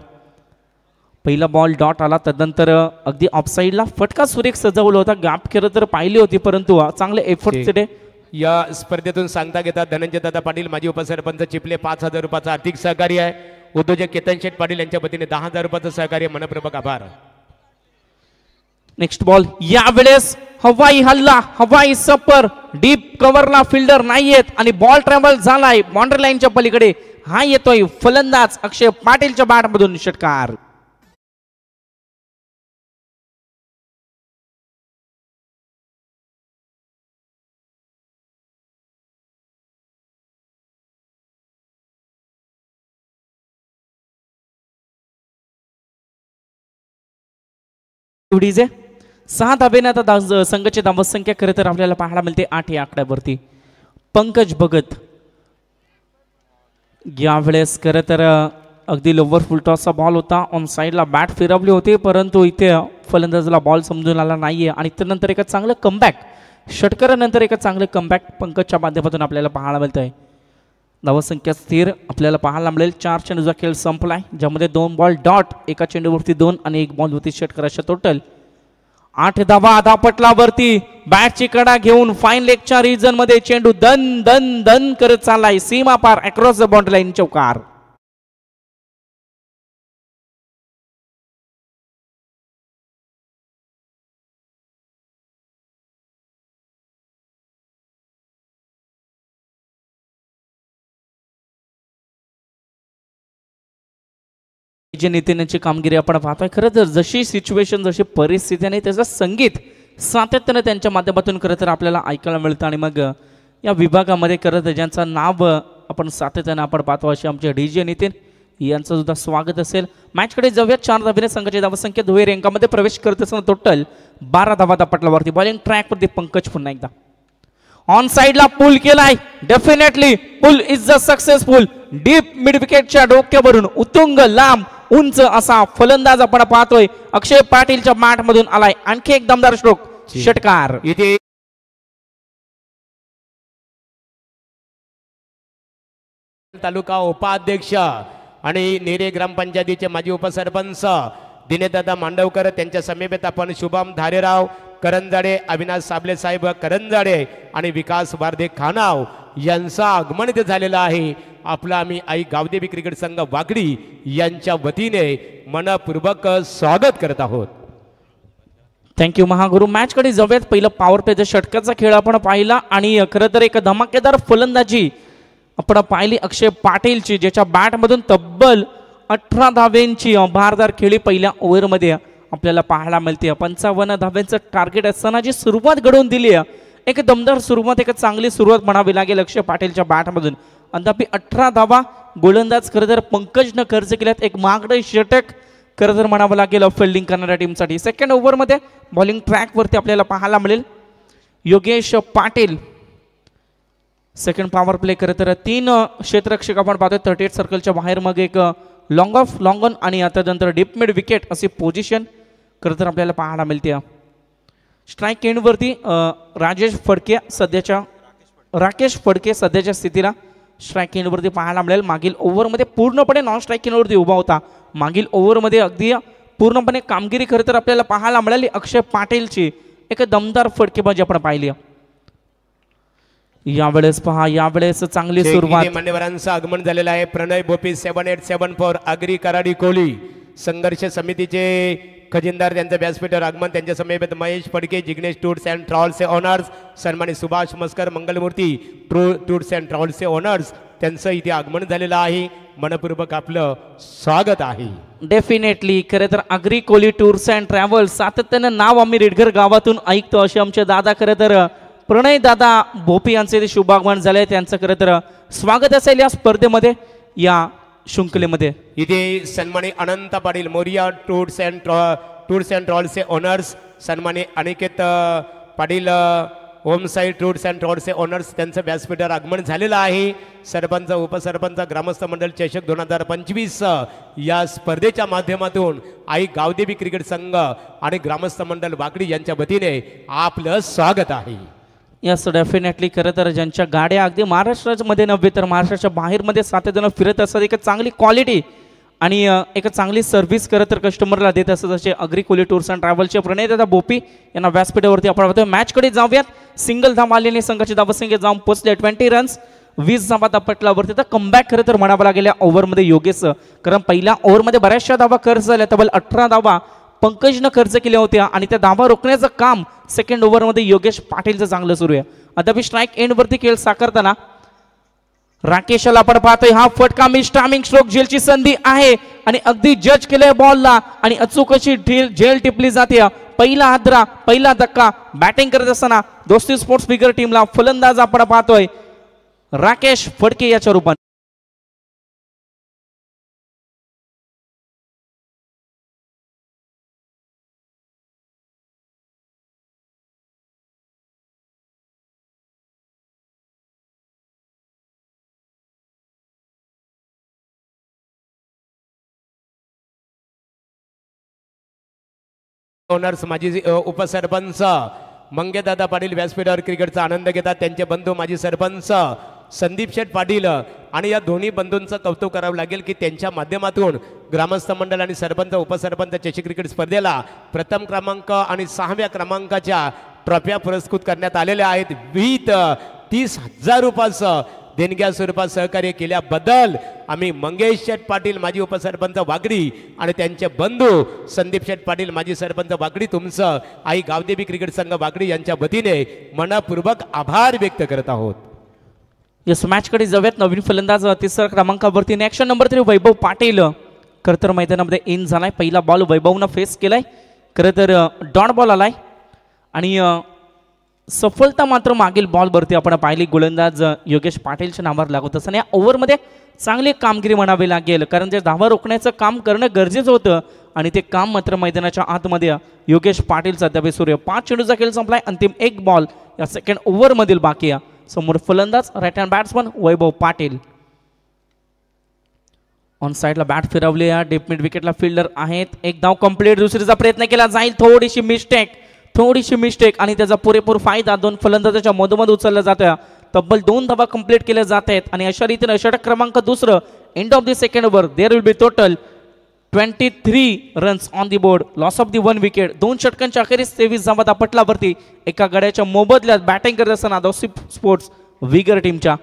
पहिला बॉल डॉट आला. त्यानंतर अगदी ऑफ साईडला फटका सुरेख सजवला होता. गॅप खरं तर पाहिली होती, परंतु चांगले एफर्ट्स ते या स्पर्धेतून सांगता घेतात धनंजय दादा पाटील माजी उपसरपंच चिपले 5000 रुपयाचा आर्थिक सहकार्य आहे. उद्योजक केतन शेठ पाटील यांच्या वतीने 10000 रुपयाचं सहकार्य, मनपूर्वक आभार. नेक्स्ट बॉल, यावेळेस हवाई हल्ला, हवाई सपर, डीप कव्हरला फिल्डर नाहीयेत आणि बॉल ट्रॅव्हल झालाय बाउंड्री लाईनच्या पलीकडे. हा येतोय फलंदाज अक्षय पाटीलच्या बॅटमधून षटकार. एवढीच आहे. 6 धाब्याने आता संघाची धावसंख्या खरं तर आपल्याला पाहायला मिळते 8 या आकड्यावरती. पंकज भगत यावेळेस खरं तर अगदी लोवर फुल टॉसचा बॉल होता. ऑन साईडला बॅट फिरवली होती, परंतु इथे फलंदाजाला बॉल समजून आला नाहीये. आणि त्यानंतर एक चांगलं कमबॅक, षटकारानंतर एक चांगलं कमबॅक पंकजच्या माध्यमातून आपल्याला पाहायला मिळत आहे. धावसंख्या स्थिर आपल्याला पाहायला मिळेल. 4 चेंडूचा खेळ संपलाय, ज्यामध्ये 2 बॉल डॉट, एका चेंडूवरती 2 आणि 1 बॉलवरती षटकार, अशा टोटल 8 धावा. आधा पटलावरती बॅटची कडा घेऊन फाईन लेगच्या रिजन मध्ये चेंडू दन दन दन करत चाललाय सीमा पार अक्रॉस द बाउंड्री लाईन. चौकार. जे नेत्यांची कामगिरी आपण पाहतोय. खरं तर जशी सिच्युएशन, जशी परिस्थिती आणि त्याचं संगीत सातत्यानं त्यांच्या माध्यमातून खरं तर आपल्याला ऐकायला मिळतं. आणि मग या विभागामध्ये खरं तर ज्यांचं नाव आपण सातत्यानं आपण पाहतो असे आमचे DJ नितीन यांचं सुद्धा स्वागत असेल. मॅचकडे जाऊयात. 4 धाब्याने संघाची धावसंख्या दुहेरी अंकामध्ये प्रवेश करत असताना टोटल 12 धावा पटलावरती. बॉलिंग ट्रॅकवरती पंकज पुन्हा एकदा ऑन साइडला पुल केलाय. Definitely pull is the successful. Deep mid विकेटच्या डोक्यावरून उतुंग लांब उंच असा फलंदाज आपण पाहतोय अक्षय पाटीलच्या मॅट मधून आलाय. आणखी एक दमदार स्ट्रोक, षटकार. इथे तालुका उपाध्यक्ष आणि नेरे ग्रामपंचायतीचे माजी उपसरपंच दिनेशदादा मांडवकर, त्यांच्या समीपेत आपण शुभम धारेराव करंजाडे, अविनाश साबले साहेब करंजाडे आणि विकास वारदे खानाव यांचं आगमन इथे झालेलं आहे. आपला आम्ही आई गावदेवी क्रिकेट संघ वाकडी यांच्या वतीने मनपूर्वक स्वागत करत आहोत. थँक्यू महागुरु. मॅचकडे जाऊयात. पहिलं पॉवर प्लेच्या षटकाचा खेळ आपण पाहिला आणि खरं तर एक धमाकेदार फलंदाजी आपण पाहिली अक्षय पाटीलची, ज्याच्या बॅटमधून तब्बल 18 धावेंची भारदार खेळी पहिल्या ओव्हरमध्ये आपल्याला पाहायला मिळते. 55 धाव्यांचं टार्गेट असताना जी सुरुवात घडवून दिली आहे, एक दमदार सुरुवात, एक चांगली सुरुवात म्हणावी लागेल अक्षय पाटीलच्या बॅटमधून. अंदापी 18 धावा गोलंदाज खरं तर पंकजनं खर्च केल्यात. एक महागडे षटक खरं तर म्हणावं लागेल फिल्डिंग करणाऱ्या टीमसाठी. सेकंड ओव्हरमध्ये बॉलिंग ट्रॅकवरती आपल्याला पाहायला मिळेल Yogesh Patil. Second power play खरं तर 3 क्षेत्ररक्षक आपण पाहतोय 38 सर्कलच्या बाहेर, मग एक लॉंग ऑफ, लॉंग ऑन आणि आता नंतर डीप मिड विकेट अशी पोझिशन खरं तर आपल्याला पाहायला मिळते. स्ट्राईक एंडवरती राकेश फडके सध्याच्या स्थितीला स्ट्राईक एंडवरती पाहायला मिळेल. मागील ओव्हरमध्ये पूर्णपणे नॉन स्ट्राईक एंडवरती उभा होता. मागील ओव्हरमध्ये अगदी पूर्णपणे कामगिरी खरं तर आपल्याला पाहायला मिळाली अक्षय पाटीलची. एक दमदार फटकेबाजी आपण पाहिली. यावेळेस पहा, यावेळेस चांगली सुरुवात. मान्यवरांचं आगमन झालेलं आहे. प्रणय बोपी 7874 अग्री कराडी कोली संघर्ष समितीचे खजिनदार, त्यांचं व्यासपीठावर आगमन. त्यांच्या समीपेत महेश फडके, जिग्नेश टूर्स अँड ट्रॅव्हल्सचे ओनर्स, सन्मानित सुभाष मस्कर मंगलमूर्ती टूर्स अँड ट्रॅव्हल्सचे ओनर्स, त्यांचं इथे आगमन झालेलं आहे. मनपूर्वक आपलं स्वागत आहे. डेफिनेटली. खरं तर Agri Koli tours and travels सातत्यानं नाव आम्ही रेडघर गावातून ऐकतो असे आमचे दादा खरं तर प्रणय दादा भोपी यांचे ते शुभागमन झाले. त्यांचं खरं तर स्वागत असेल या स्पर्धेमध्ये, या शृंखलेमध्ये. इथे सन्मानी अनंत पाटील मोरिया टूर्स अँड ट्रॅव्हल्सचे ओनर्स, सन्मानी Aniket Patil Homeside tours and ट्रॅव्हल्सचे ओनर्स, त्यांचं व्यासपीठावर आगमन झालेलं आहे. सरपंच, उपसरपंच, ग्रामस्थ मंडळ चषक 2025 या स्पर्धेच्या माध्यमातून आई गावदेवी क्रिकेट संघ आणि ग्रामस्थ मंडळ वाकडी यांच्या वतीने आपलं स्वागत आहे. Yes, definitely. खरं तर ज्यांच्या गाड्या अगदी महाराष्ट्रामध्ये नव्हे तर महाराष्ट्राच्या बाहेरमध्ये सातत्यानं फिरत असतात, एक चांगली क्वालिटी आणि एक चांगली सर्व्हिस खरं तर कस्टमरला देत असतात असे अग्री कोली टूर्स अँड ट्रॅव्हल्सचे प्रणयदादा बोपी यांना व्यासपीठावरती आपण पाहतोय. मॅचकडे जाऊयात. सिंगल धाव आलेली संघाची धावसंख्या जाऊन पोचले 20 रन्स, 20 धावा दापटल्यावरती. तर कमबॅक खरं तर म्हणावं लागेल ओव्हरमध्ये योगेश, कारण पहिल्या ओव्हरमध्ये बऱ्याचशा धावा खर्च झाल्या. तब्बल 18 धावा पंकजनं खर्च केल्या होत्या आणि त्या धावा रोखण्याचं काम सेकंड ओव्हरमध्ये योगेश पाटीलचं चांगलं सुरू आहे. अद्याप स्ट्राईक एंडवरती खेळ साकारताना राकेशला आपण पाहतोय. हा फटका मिस टायमिंग स्ट्रोक झेलची संधी आहे आणि अगदी जज केलंय बॉलला आणि अचूक अशी झेल टिपली जाते. पहिला हादरा, पहिला धक्का. बॅटिंग करत असताना दोस्ती स्पोर्ट्स बिगर टीमला फलंदाज आपण पाहतोय राकेश फडके याच्या रूपाने. ओनर्स माजी उपसरपंच मंगेदादा पाटील व्यासपीठावर क्रिकेटचा आनंद घेतात. त्यांचे बंधू माजी सरपंच संदीप शेठ पाटील आणि या दोन्ही बंधूंचं कौतुक करावं लागेल की त्यांच्या माध्यमातून ग्रामस्थ मंडळ आणि सरपंच उपसरपंच चषक क्रिकेट स्पर्धेला प्रथम क्रमांक आणि 6व्या क्रमांकाच्या ट्रॉफ्या पुरस्कृत करण्यात आलेल्या आहेत. विथ 30,000 रुपयाचं देणग्या स्वरूपात सहकार्य केल्याबद्दल आम्ही मंगेश शेठ पाटील माजी उपसरपंच वाकडी आणि त्यांचे बंधू संदीप शेठ पाटील माजी सरपंच वाकडी तुमचं आई गावदेवी क्रिकेट संघ वाकडी यांच्या वतीने मनपूर्वक आभार व्यक्त करत आहोत. यस, मॅचकडे जाऊयात. नवीन फलंदाज 3ऱ्या क्रमांकावरती ॲक्शन नंबर 3 वैभव पाटील खरं तर मैदानामध्ये इन झालाय. पहिला बॉल वैभवनं फेस केलाय. खरं तर डॉट बॉल आलाय आणि सफलता मात्र मागील बॉलवरती आपण पाहिली गोलंदाज योगेश पाटीलच्या नावावर लागत असताना या ओव्हरमध्ये चांगली कामगिरी म्हणावी लागेल, कारण जे धावा रोखण्याचं काम करणं गरजेचं होतं आणि ते काम मात्र मैदानाच्या आतमध्ये योगेश पाटीलचा अद्याप सुरू आहे. 5 चेंडूचा खेळ संपलाय. अंतिम 1 बॉल या सेकंड ओव्हरमधील बाकी आहे. समोर फलंदाज right hand batsman Vaibhav Patil. On साईडला बॅट फिरवली. डीप मिड विकेटला फिल्डर आहेत. एक धाव कंप्लीट. दुसरीचा प्रयत्न केला जाईल. थोडीशी मिस्टेक आणि त्याचा पुरेपूर फायदा 2 फलंदाजाच्या मधोमध उचलला जातोय. तब्बल 2 धावा कंप्लीट केल्या जात आहेत आणि अशा रीतीने षटक क्रमांक 2 end of the second over. There will be total 23 runs on the board, loss of the 1 wicket. 2 षटकांच्या अखेरीस 23 धावा पटलावरती एका गड्याच्या मोबदल्यात बॅटिंग करत असताना दोस्ती स्पोर्ट्स विगर टीमच्या.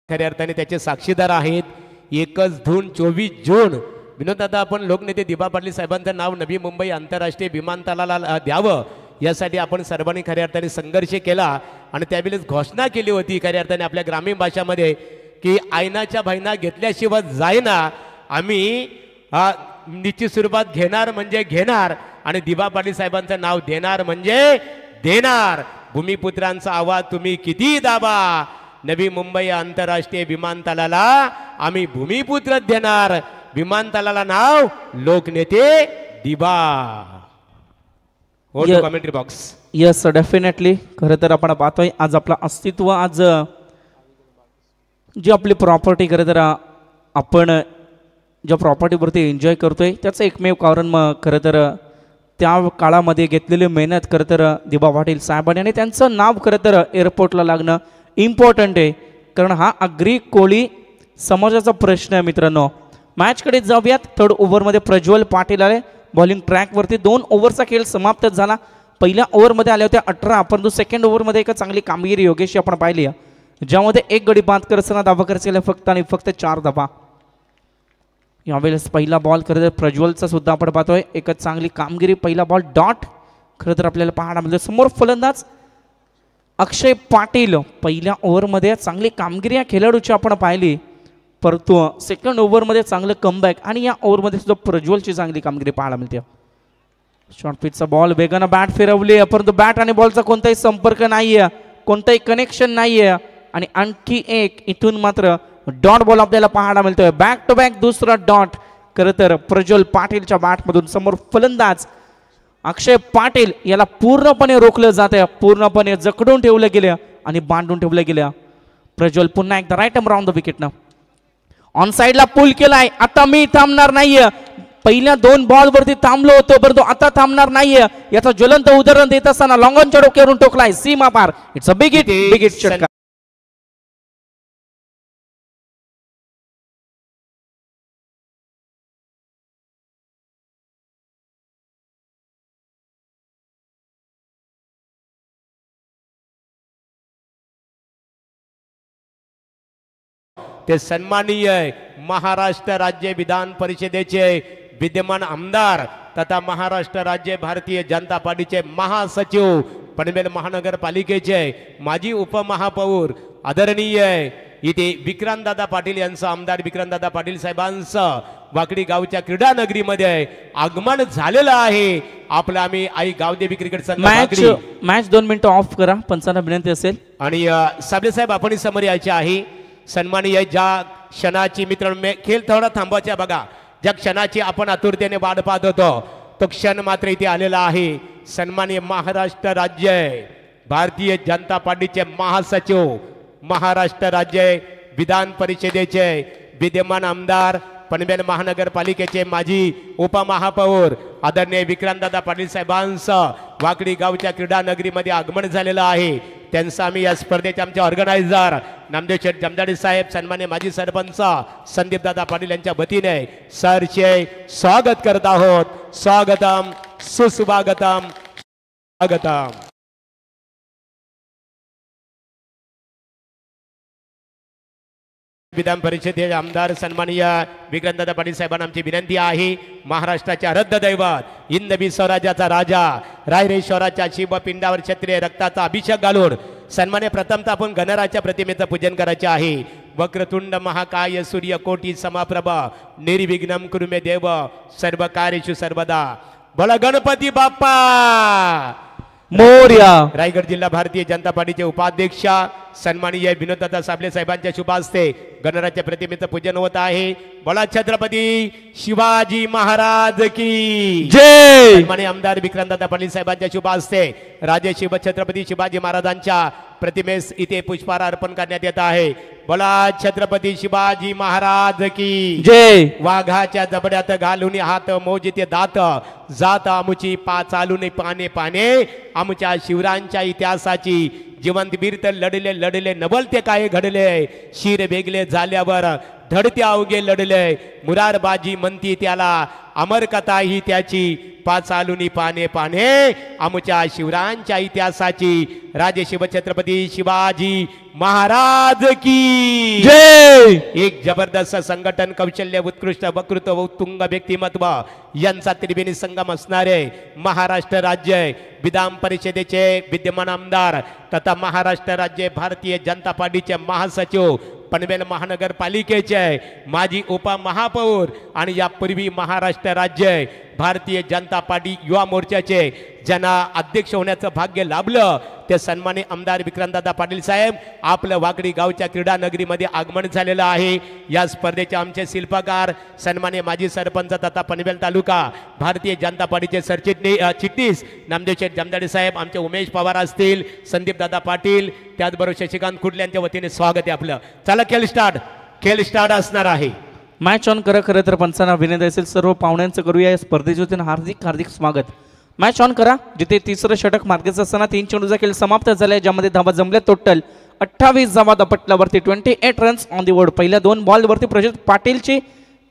खऱ्या अर्थाने त्याचे साक्षीदार आहेत. एकच धून 24 जून. विनोददादा, आपण लोकनेते दिबा पाटील साहेबांचं नाव नवी मुंबई आंतरराष्ट्रीय विमानतळाला द्यावं यासाठी आपण सर्वांनी खऱ्या अर्थाने संघर्ष केला आणि त्यावेळेस घोषणा केली होती खऱ्या अर्थाने आपल्या ग्रामीण भाषामध्ये की आयनाच्या बहिणा घेतल्याशिवाय जाईना, आम्ही निश्चित स्वरूपात घेणार म्हणजे घेणार आणि दिबा पाटील साहेबांचं नाव देणार म्हणजे देणार. भूमिपुत्रांचा आवाज तुम्ही किती दाबा, नवी मुंबई आंतरराष्ट्रीय विमानतळाला आम्ही भूमिपुत्र देणार. विमानतळाला नाव लोकनेते दिबा. Commentary box. Yes definitely. खरं तर आपण पाहतोय आज आपलं अस्तित्व, आज जी आपली प्रॉपर्टी खरं तर आपण ज्या प्रॉपर्टीवरती एन्जॉय करतोय त्याचं एकमेव कारण मग खरं तर त्या काळामध्ये घेतलेली मेहनत खरं तर दिबा पाटील साहेबांनी आणि त्यांचं नाव खरं तर एअरपोर्टला लागणं इम्पॉर्टंट आहे. कारण हा आगरी कोळी समाजाचा प्रश्न आहे मित्रांनो. मॅचकडे जाऊयात. थर्ड ओव्हरमध्ये प्रज्वल पाटील आले बॉलिंग ट्रॅकवरती. 2 ओव्हरचा खेळ समाप्त झाला. पहिल्या ओव्हरमध्ये आल्या होत्या 18, परंतु सेकंड ओव्हरमध्ये एक चांगली कामगिरी योगेशची आपण पाहिली आहे, ज्यामध्ये 1 गडी बाद करताना धावा खर्च फक्त आणि फक्त 4 धावा. यावेळेस पहिला बॉल खरं तर प्रज्वलचा सुद्धा आपण पाहतोय एक चांगली कामगिरी. पहिला बॉल डॉट खरं तर आपल्याला पाहायला मिळते. समोर फलंदाज अक्षय पाटील. पहिल्या ओव्हरमध्ये चांगली कामगिरी या खेळाडूची आपण पाहिली, परंतु सेकंड ओव्हरमध्ये चांगलं कमबॅक आणि या ओव्हरमध्ये सुद्धा प्रज्वलची चांगली कामगिरी पाहायला मिळते. शॉर्ट पिचचा बॉल वेगानं बॅट फिरवली, परंतु बॅट आणि बॉलचा कोणताही संपर्क नाहीये, कोणताही कनेक्शन नाहीये आणि आणखी एक इथून मात्र डॉट बॉल आपल्याला पाहायला मिळतोय. बॅक टू बॅक दुसरा डॉट खरं तर प्रज्वल पाटीलच्या बॅटमधून. समोर फलंदाज अक्षय पाटील याला पूर्णपणे रोखलं जाते, पूर्णपणे जकडून ठेवलं गेलं आणि बांधून ठेवलं गेलं. प्रज्वल पुन्हा एकदा राईट अराउंड द विकेटनं ऑन साइडला पुल केलाय. आता मी थांबणार नाहीये. पहिल्या 2 बॉलवरती थांबलो होतो, परंतु आता थांबणार नाहीये. याचं ज्वलंत उदाहरण देत असताना लॉंगॉनच्या डोक्यावरून टोकलाय सीमा पार. It's a big hit, big hit षटकार. ते सन्माननीय महाराष्ट्र राज्य विधान परिषदेचे विद्यमान आमदार तथा महाराष्ट्र राज्य भारतीय जनता पार्टीचे महासचिव, पनवेल महानगरपालिकेचे माजी उपमहापौर आदरणीय इथे विक्रांतदादा पाटील यांचं, आमदार विक्रांतदादा पाटील साहेबांचं वाकडी गावच्या क्रीडा नगरीमध्ये आगमन झालेलं आहे. आपलं आम्ही आई गावदेवी क्रिकेट संघ मॅच 2 मिनिटं ऑफ करा, पंचांना विनंती असेल. आणि साबळे साहेब आपण समोर यायचे आहे. सन्माननीय ज्या क्षणाची मित्रांनो खेळ थोडा थांबवायचा बघा, ज्या क्षणाची आपण आतुरतेने वाट पाहत होतो तो क्षण मात्र इथे आलेला आहे. सन्माननीय महाराष्ट्र राज्य भारतीय जनता पार्टीचे महासचिव, महाराष्ट्र राज्य विधान परिषदेचे विद्यमान आमदार, पनवेल महानगरपालिकेचे माजी उपमहापौर आदरणीय विक्रांतदादा पाटील साहेबांचं वाकडी गावच्या क्रीडा नगरीमध्ये आगमन झालेलं आहे. त्यांचं आम्ही या स्पर्धेचे आमचे ऑर्गनायझर नामदेव शेठ जमदाडे साहेब, सन्मान्य माजी सरपंच संदीप दादा पाटील यांच्या वतीने सरचे स्वागत करत आहोत. स्वागतम, सुस्वागतम, स्वागतम. विधान परिषदेचे आमदार सन्माननीय विक्रांतदादा पाटील साहेबांना आमची विनंती आहे, महाराष्ट्राच्या रद्द दैवत, हिंदवी स्वराज्याचा राजा, रायरेश्वराच्या शिवपिंडावर क्षत्रिय रक्ताचा अभिषेक घालून सन्मान्य प्रथमतः आपण गणराच्या प्रतिमेचं पूजन करायचे आहे. वक्रतुंड महाकाय सूर्यकोटी समप्रभ निर्विघ्नं कुरु मे देव सर्व कार्येषु सर्वदा. बोला गणपती बाप्पा मोरया. रायगड जिल्हा भारतीय जनता पार्टीचे उपाध्यक्ष सन्माननीय विनोददादा साबले साहेबांच्या शुभ हस्ते गणराज्य प्रतिमेचं पूजन होत आहे. बोला छत्रपती शिवाजी महाराज की जय. सन्माननीय आमदार विक्रांतदादा पाटील साहेबांच्या शुभ हस्ते राजे शिव छत्रपती शिवाजी महाराजांच्या प्रतिमेस इथे पुष्पहार अर्पण करण्यात येत आहे. बोला छत्रपती शिवाजी महाराज की जय. वाघाच्या जबड्यात घालून हात मोजिते दात जात आमुची चालून पाने पाने आमच्या शिवरायांच्या इतिहासाची जिवंत वीर लढले लढले नवल ते काय घडले शिर वेगले झाल्यावर धडते अवघे लढले मुरारबाजी म्हणती त्याला अमर कथा ही त्याची चालून पाने पाने आमच्या शिवरायांच्या इतिहासाची राजे शिवछत्रपती शिवाजी महाराज की जय. एक जबरदस्त संघटन कौशल्य उत्कृष्ट वक्तृत्व उत्तुंग व्यक्तिमत्व यांचा त्रिवेणी संगम असणारे महाराष्ट्र राज्य विधान परिषदेचे विद्यमान आमदार तथा महाराष्ट्र राज्य भारतीय जनता पार्टीचे महासचिव पनवेल महानगरपालिकेचे माजी उपमहापौर आणि यापूर्वी महाराष्ट्र राज्य भारतीय जनता पार्टी युवा मोर्चाचे ज्यांना अध्यक्ष होण्याचं भाग्य लाभलं ते सन्माननीय आमदार विक्रांतदादा पाटील साहेब आपलं वाकडी गावच्या क्रीडा नगरीमध्ये आगमन झालेलं आहे. या स्पर्धेचे आमचे शिल्पकार सन्माननीय माजी सरपंच तथा पनवेल तालुका भारतीय जनता पार्टीचे चिटणीस नामदेव शेठ जमदाडे साहेब, आमचे उमेश पवार असतील, संदीप दादा पाटील, त्याचबरोबर शशिकांत कुडले यांच्या वतीने स्वागत आहे आपलं. चला खेळ स्टार्ट असणार आहे. मॅच ऑन करा. खरं तर पंचांना विनंती असेल सर्व पाहुण्यांचं करूया या स्पर्धेच्या वतीने हार्दिक हार्दिक स्वागत. मॅच ऑन करा. जिथे तिसरं षटक मार्गाचा असताना 3 चेंडूचा खेळ समाप्त झालाय ज्यामध्ये धावा जमल्या टोटल 28 धावा दपटल्यावरती 28 रन्स ऑन दी बोर्ड. पहिल्या 2 बॉलवरती प्रजोत पाटीलची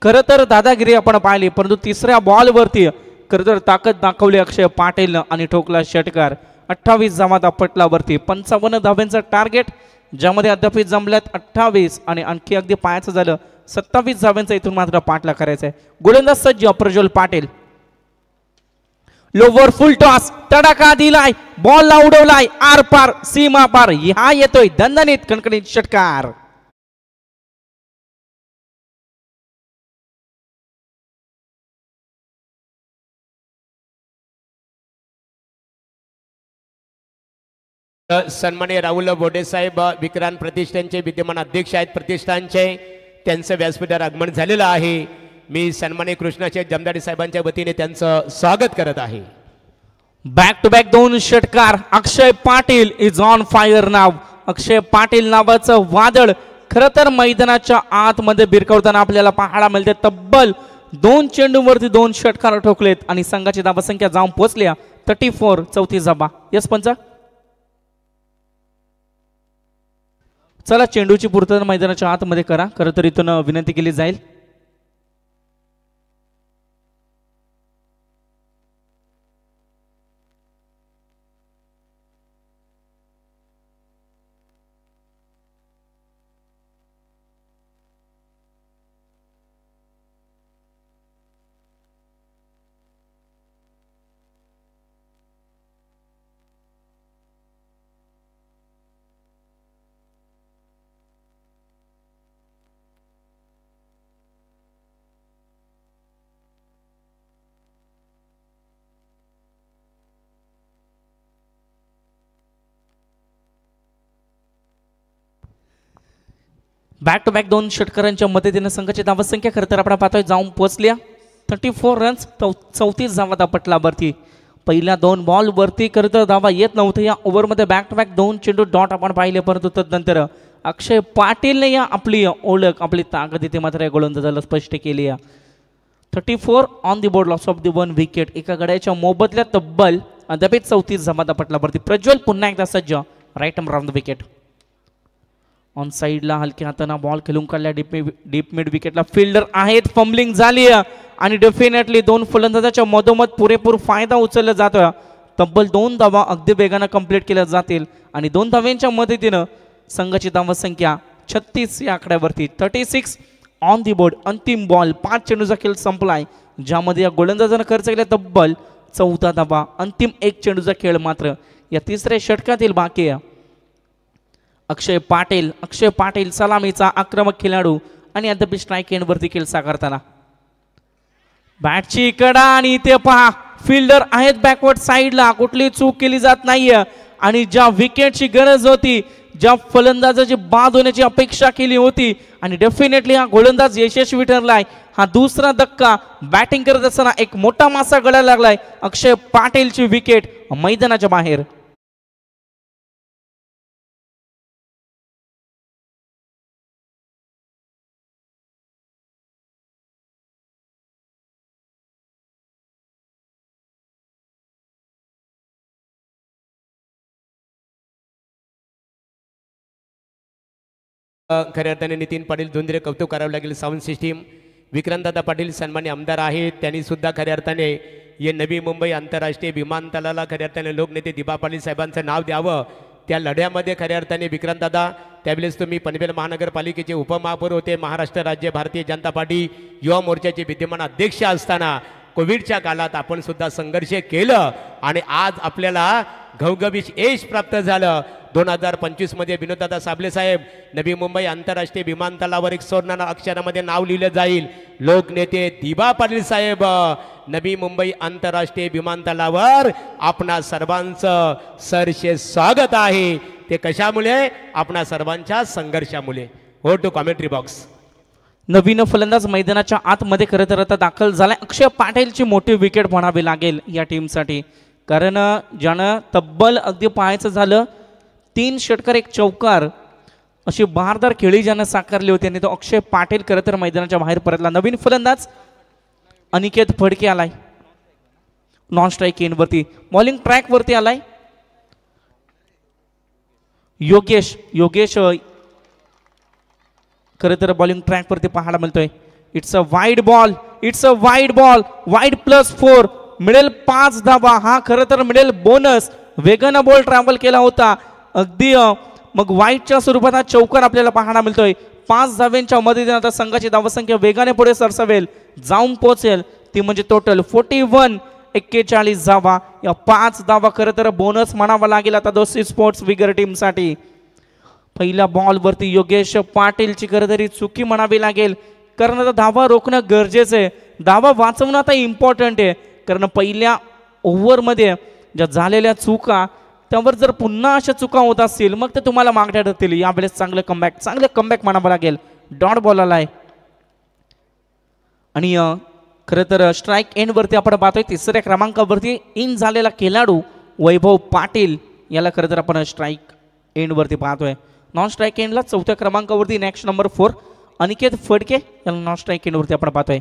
खरं तर दादागिरी आपण पाहिली परंतु तिसऱ्या बॉलवरती खरं तर ताकद दाखवली अक्षय पाटीलनं आणि ठोकला षटकार. 28 धावा दपटल्यावरती 55 धाव्यांचं टार्गेट ज्यामध्ये अद्याप जमल्यात 28 आणि आणखी अगदी पायाचं झालं 27 धाव्यांचा इथून मात्र पाठला करायचा आहे. गोलंदाज सज्ज प्रज्वल पाटील. लोवर फुल टॉस तडाखा दिलाय बॉल उडवलाय आर पार सीमा पार हा येतोय दणदणीत कणकणीत षटकार. सन्माननीय राहुल बोडे साहेब विक्रांत प्रतिष्ठानचे विद्यमान अध्यक्ष आहेत प्रतिष्ठानचे, त्यांचं व्यासपीठावर आगमन झालेलं आहे. मी सन्माननीय कृष्णाशेठ जमदाडे साहेबांच्या वतीने त्यांचं स्वागत करत आहे. बॅक टू बॅक 2 षटकार. अक्षय पाटील इज ऑन फायर नाव. अक्षय पाटील नावाचं वादळ खरं तर मैदानाच्या आतमध्ये बिरकवताना आपल्याला पाहायला मिळते. तब्बल 2 चेंडूवरती 2 षटकार ठोकलेत आणि संघाची धावा संख्या जाऊन पोहोचल्या 34. चौथी धावा. यस पंचा. चला चेंडूची पूर्तता मैदानाच्या आतमध्ये करा. खरं तर इथून विनंती केली जाईल. बॅक टू बॅक 2 षटकारांच्या मदतीने संघाची धावसंख्या खरं तर आपण पाहतोय जाऊन पोहोचल्या 34 रन्स. 34 धावा दापटल्यावरती पहिल्या 2 बॉलवरती खरं तर धावा येत नव्हतं. या ओव्हरमध्ये बॅक टू बॅक 2 चेंडू डॉट आपण पाहिले परंतु तदनंतर अक्षय पाटीलने या आपली ओळख आपली ताकद इथे मात्र या गोलंदाजाला स्पष्ट केली आहे. 34 on the board. Loss of the 1 wicket. एका गड्याच्या मोबदल्यात तब्बल अद्याप 34 धावा दापटल्यावरती प्रज्वल पुन्हा एकदा सज्ज. Right arm round the wicket. On साईडला हलक्या हाताना बॉल खेळून काढल्या डीप मिड विकेटला फिल्डर आहेत. फंबलिंग झाली आणि डेफिनेटली 2 फलंदाजाच्या मधोमध पुरेपूर फायदा उचलला जातोय. तब्बल 2 धावा अगदी वेगानं कंप्लीट केल्या जातील आणि 2 धाव्यांच्या मदतीनं संघाची धावा संख्या 36 या आकड्यावरती. 36 ऑन दी बोर्ड. अंतिम बॉल 5 चेंडूचा खेळ संपलाय ज्यामध्ये या गोलंदाजानं खर्च केला तब्बल 14 धावा. अंतिम 1 चेंडूचा खेळ मात्र या तिसऱ्या षटकातील बाकी आहे. अक्षय पाटील सलामीचा आक्रमक खेळाडू आणि अद्याप स्ट्राईक एंडवरती खेळ साकारताना बॅटची कडा आणि इथे पहा फिल्डर आहेत बॅकवर्ड साईडला. कुठली चूक केली जात नाहीये आणि ज्या विकेटची गरज होती ज्या फलंदाजाची बाद होण्याची अपेक्षा केली होती आणि डेफिनेटली हा गोलंदाज यशस्वी ठरलाय. हा दुसरा धक्का बॅटिंग करत असताना एक मोठा मासा गळायला लागलाय. अक्षय पाटीलची विकेट मैदानाच्या बाहेर. खऱ्या अर्थाने नितीन पाटील धुंद्रे कौतुक करावं लागेल. साऊंड सिस्टीम विक्रांतदादा पाटील सन्मान्य आमदार आहेत. त्यांनी सुद्धा खऱ्या अर्थाने ये नवी मुंबई आंतरराष्ट्रीय विमानतळाला खऱ्या अर्थाने लोकनेते दिबा पाटील साहेबांचं नाव द्यावं. त्या लढ्यामध्ये खऱ्या अर्थाने विक्रांतदादा त्यावेळेस तुम्ही पनवेल महानगरपालिकेचे उपमहापौर होते. महाराष्ट्र राज्य भारतीय जनता पार्टी युवा मोर्चाचे विद्यमान अध्यक्ष असताना कोविडच्या काळात आपण सुद्धा संघर्ष केलं आणि आज आपल्याला घवघवीत यश प्राप्त झालं. 2025 मध्ये विनोददादा साबळे साहेब नवी मुंबई आंतरराष्ट्रीय विमानतळावर एक सुवर्ण अक्षरामध्ये नाव लिहिलं जाईल. लोकनेते दिबा पाटील साहेब नवी मुंबई आंतरराष्ट्रीय विमानतळावर आपणा सर्वांचं सरसे स्वागत आहे. ते कशामुळे? आपणा सर्वांच्या संघर्षामुळे. हो टू कॉमेंट्री बॉक्स. नवीन फलंदाज मैदानाच्या आतमध्ये खरं तर आता दाखल झालाय. अक्षय पाटीलची मोठी विकेट म्हणावी लागेल या टीमसाठी, कारण ज्यानं तब्बल अगदी पाहायचं झालं 3 षटकार 1 चौकार अशी बहारदार खेळी ज्यानं साकारली होती आणि तो अक्षय पाटील खरं तर मैदानाच्या बाहेर परतला. नवीन फलंदाज अनिकेत फडके आलाय. नॉन स्ट्राईक एंडवरती बॉलिंग ट्रॅकवरती आलाय. योगेश खरं तर बॉलिंग ट्रॅकवरती पाहायला मिळतोय. It's a wide ball, wide +4 मिळेल 5 धावा. हा खरं तर मिळेल बोनस. वेगानं बॉल ट्रॅव्हल केला होता अगदी मग वाईटच्या स्वरूपात हा चौकार आपल्याला पाहायला मिळतोय. 5 धाव्यांच्या मदतीने आता संघाची धावसंख्या वेगाने पुढे सरसावेल, जाऊन पोहोचेल. ती म्हणजे टोटल 41 41 धावा. या 5 धावा खरं तर बोनस म्हणावा लागेल आता दोस्ती स्पोर्ट्स विगर टीमसाठी. पहिल्या बॉलवरती योगेश पाटीलची खरं तरी चुकी म्हणावी लागेल, कारण आता धावा रोखणं गरजेचं आहे. धावा वाचवणं आता इम्पॉर्टंट आहे, कारण पहिल्या ओव्हरमध्ये ज्या झालेल्या चुका त्यावर जर पुन्हा अशा चुका होत असतील मग ते तुम्हाला मागण्या ठरतील. यावेळेस चांगलं कमबॅक म्हणावं लागेल. डॉट बॉल आलाय आणि खरं तर स्ट्राईक एंडवरती आपण पाहतोय 3ऱ्या क्रमांकावरती इन झालेला खेळाडू वैभव पाटील याला खरं तर आपण स्ट्राईक एंडवरती पाहतोय. नॉन स्ट्राईक एंडला 4थ्या क्रमांकावरती नेक्स्ट नंबर 4 अनिकेत फडके याला नॉन स्ट्राईक एंडवरती आपण पाहतोय.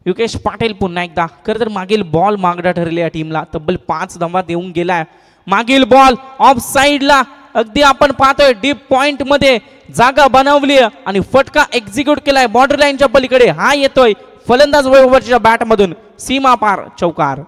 युकेश पाटील पुन्हा एकदा खरं तर मागील बॉल मागडा ठरले या टीमला. तब्बल 5 धावा देऊन गेलाय. मागील बॉल ऑफ साइडला अगदी आपण पाहतोय डीप पॉइंट मध्ये जागा बनवली आणि फटका एक्झिक्यूट केलाय बॉर्डर लाईनच्या पलीकडे. हा येतोय फलंदाज वैभवच्या बॅट मधून सीमा पार चौकार.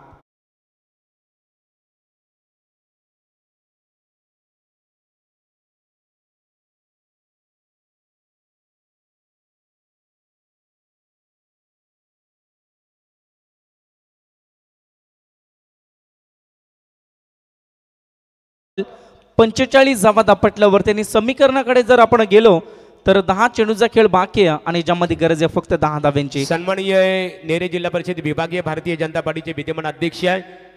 पंचेचाळीस धावा दापटल्यावर त्यांनी समीकरणाकडे जर आपण गेलो तर 10 चेंडूचा खेळ बाकी आहे आणि ज्यामध्ये गरज आहे फक्त 10 धाव्यांची. सन्माननीय नेरे जिल्हा परिषद विभागीय भारतीय जनता पार्टीचे विद्यमान अध्यक्ष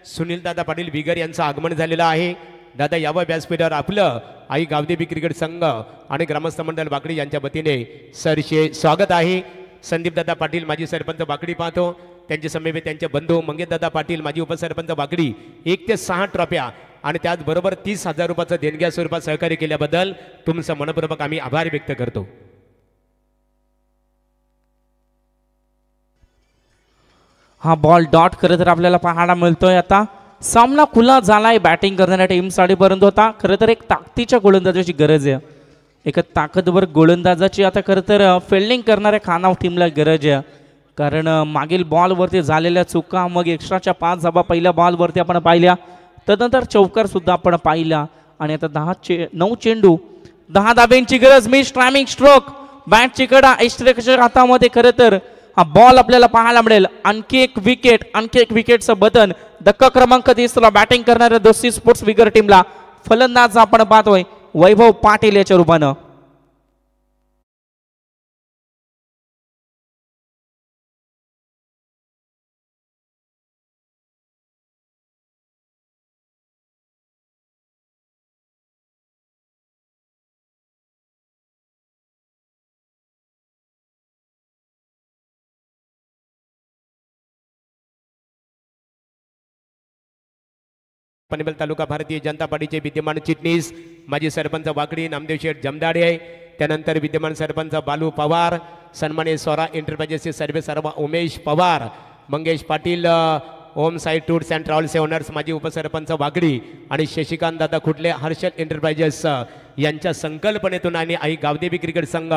सुनील दादा पाटील बिगर यांचं आगमन झालेलं आहे. दादा यावं व्यासपीठावर आपलं आई गावदेवी क्रिकेट संघ आणि ग्रामस्थ मंडळ वाकडी यांच्या वतीने सरसे स्वागत आहे. संदीप दादा पाटील माजी सरपंच वाकडी पाहतो, त्यांचे समवेत त्यांचे बंधू मंगेश दादा पाटील माजी उपसरपंच वाकडी 1 ते 6 ट्रॉफ्या आणि त्याचबरोबर 30,000 रुपयाचं देणग्या स्वरूपात सहकार्य केल्याबद्दल तुमचं मनपूर्वक आम्ही आभार व्यक्त करतो. हा बॉल डॉट खरं तर आपल्याला पाहायला मिळतोय. आता सामना खुला झालाय बॅटिंग करणाऱ्या टीमसाठी, परंतु आता खरं तर एक ताकदीच्या गोलंदाजाची गरज आहे. एक ताकदवर गोलंदाजाची आता खरं तर फिल्डिंग करणाऱ्या खानाव टीमला गरज आहे, कारण मागील बॉलवरती झालेल्या चुका, मग एक्स्ट्राच्या 5 धावा पहिल्या बॉलवरती आपण पाहिल्या, तदनंतर चौकार सुद्धा आपण पाहिला आणि आता 9 चेंडू 10 धाब्यांची गरज. मिस टायमिंग स्ट्रोक बॅटची कडा एस्ट्रेकच्या हातामध्ये. खरं तर हा बॉल आपल्याला पाहायला मिळेल. आणखी एक विकेटचं बदन. धक्का क्रमांक 30 बॅटिंग करणाऱ्या दोस्ती स्पोर्ट्स विगर टीमला फलंदाज आपण पाहतोय वैभव पाटील याच्या रूपानं. पनवेल तालुका भारतीय जनता पार्टीचे विद्यमान चिटणीस माजी सरपंच वाकडी नामदेव शेठ जमदाडे आहे. त्यानंतर विद्यमान सरपंच बालू पवार, सन्मान्य स्वरा एंटरप्राइजेसचे सर्वे सर्व Umesh Pawar, Mangesh Patil, Om Sai tours and travels owners माजी उपसरपंच वागडी आणि शशिकांत दादा खुटले हर्षल एंटरप्राइजेस यांच्या संकल्पनेतून आणि आई गावदेवी क्रिकेट संघ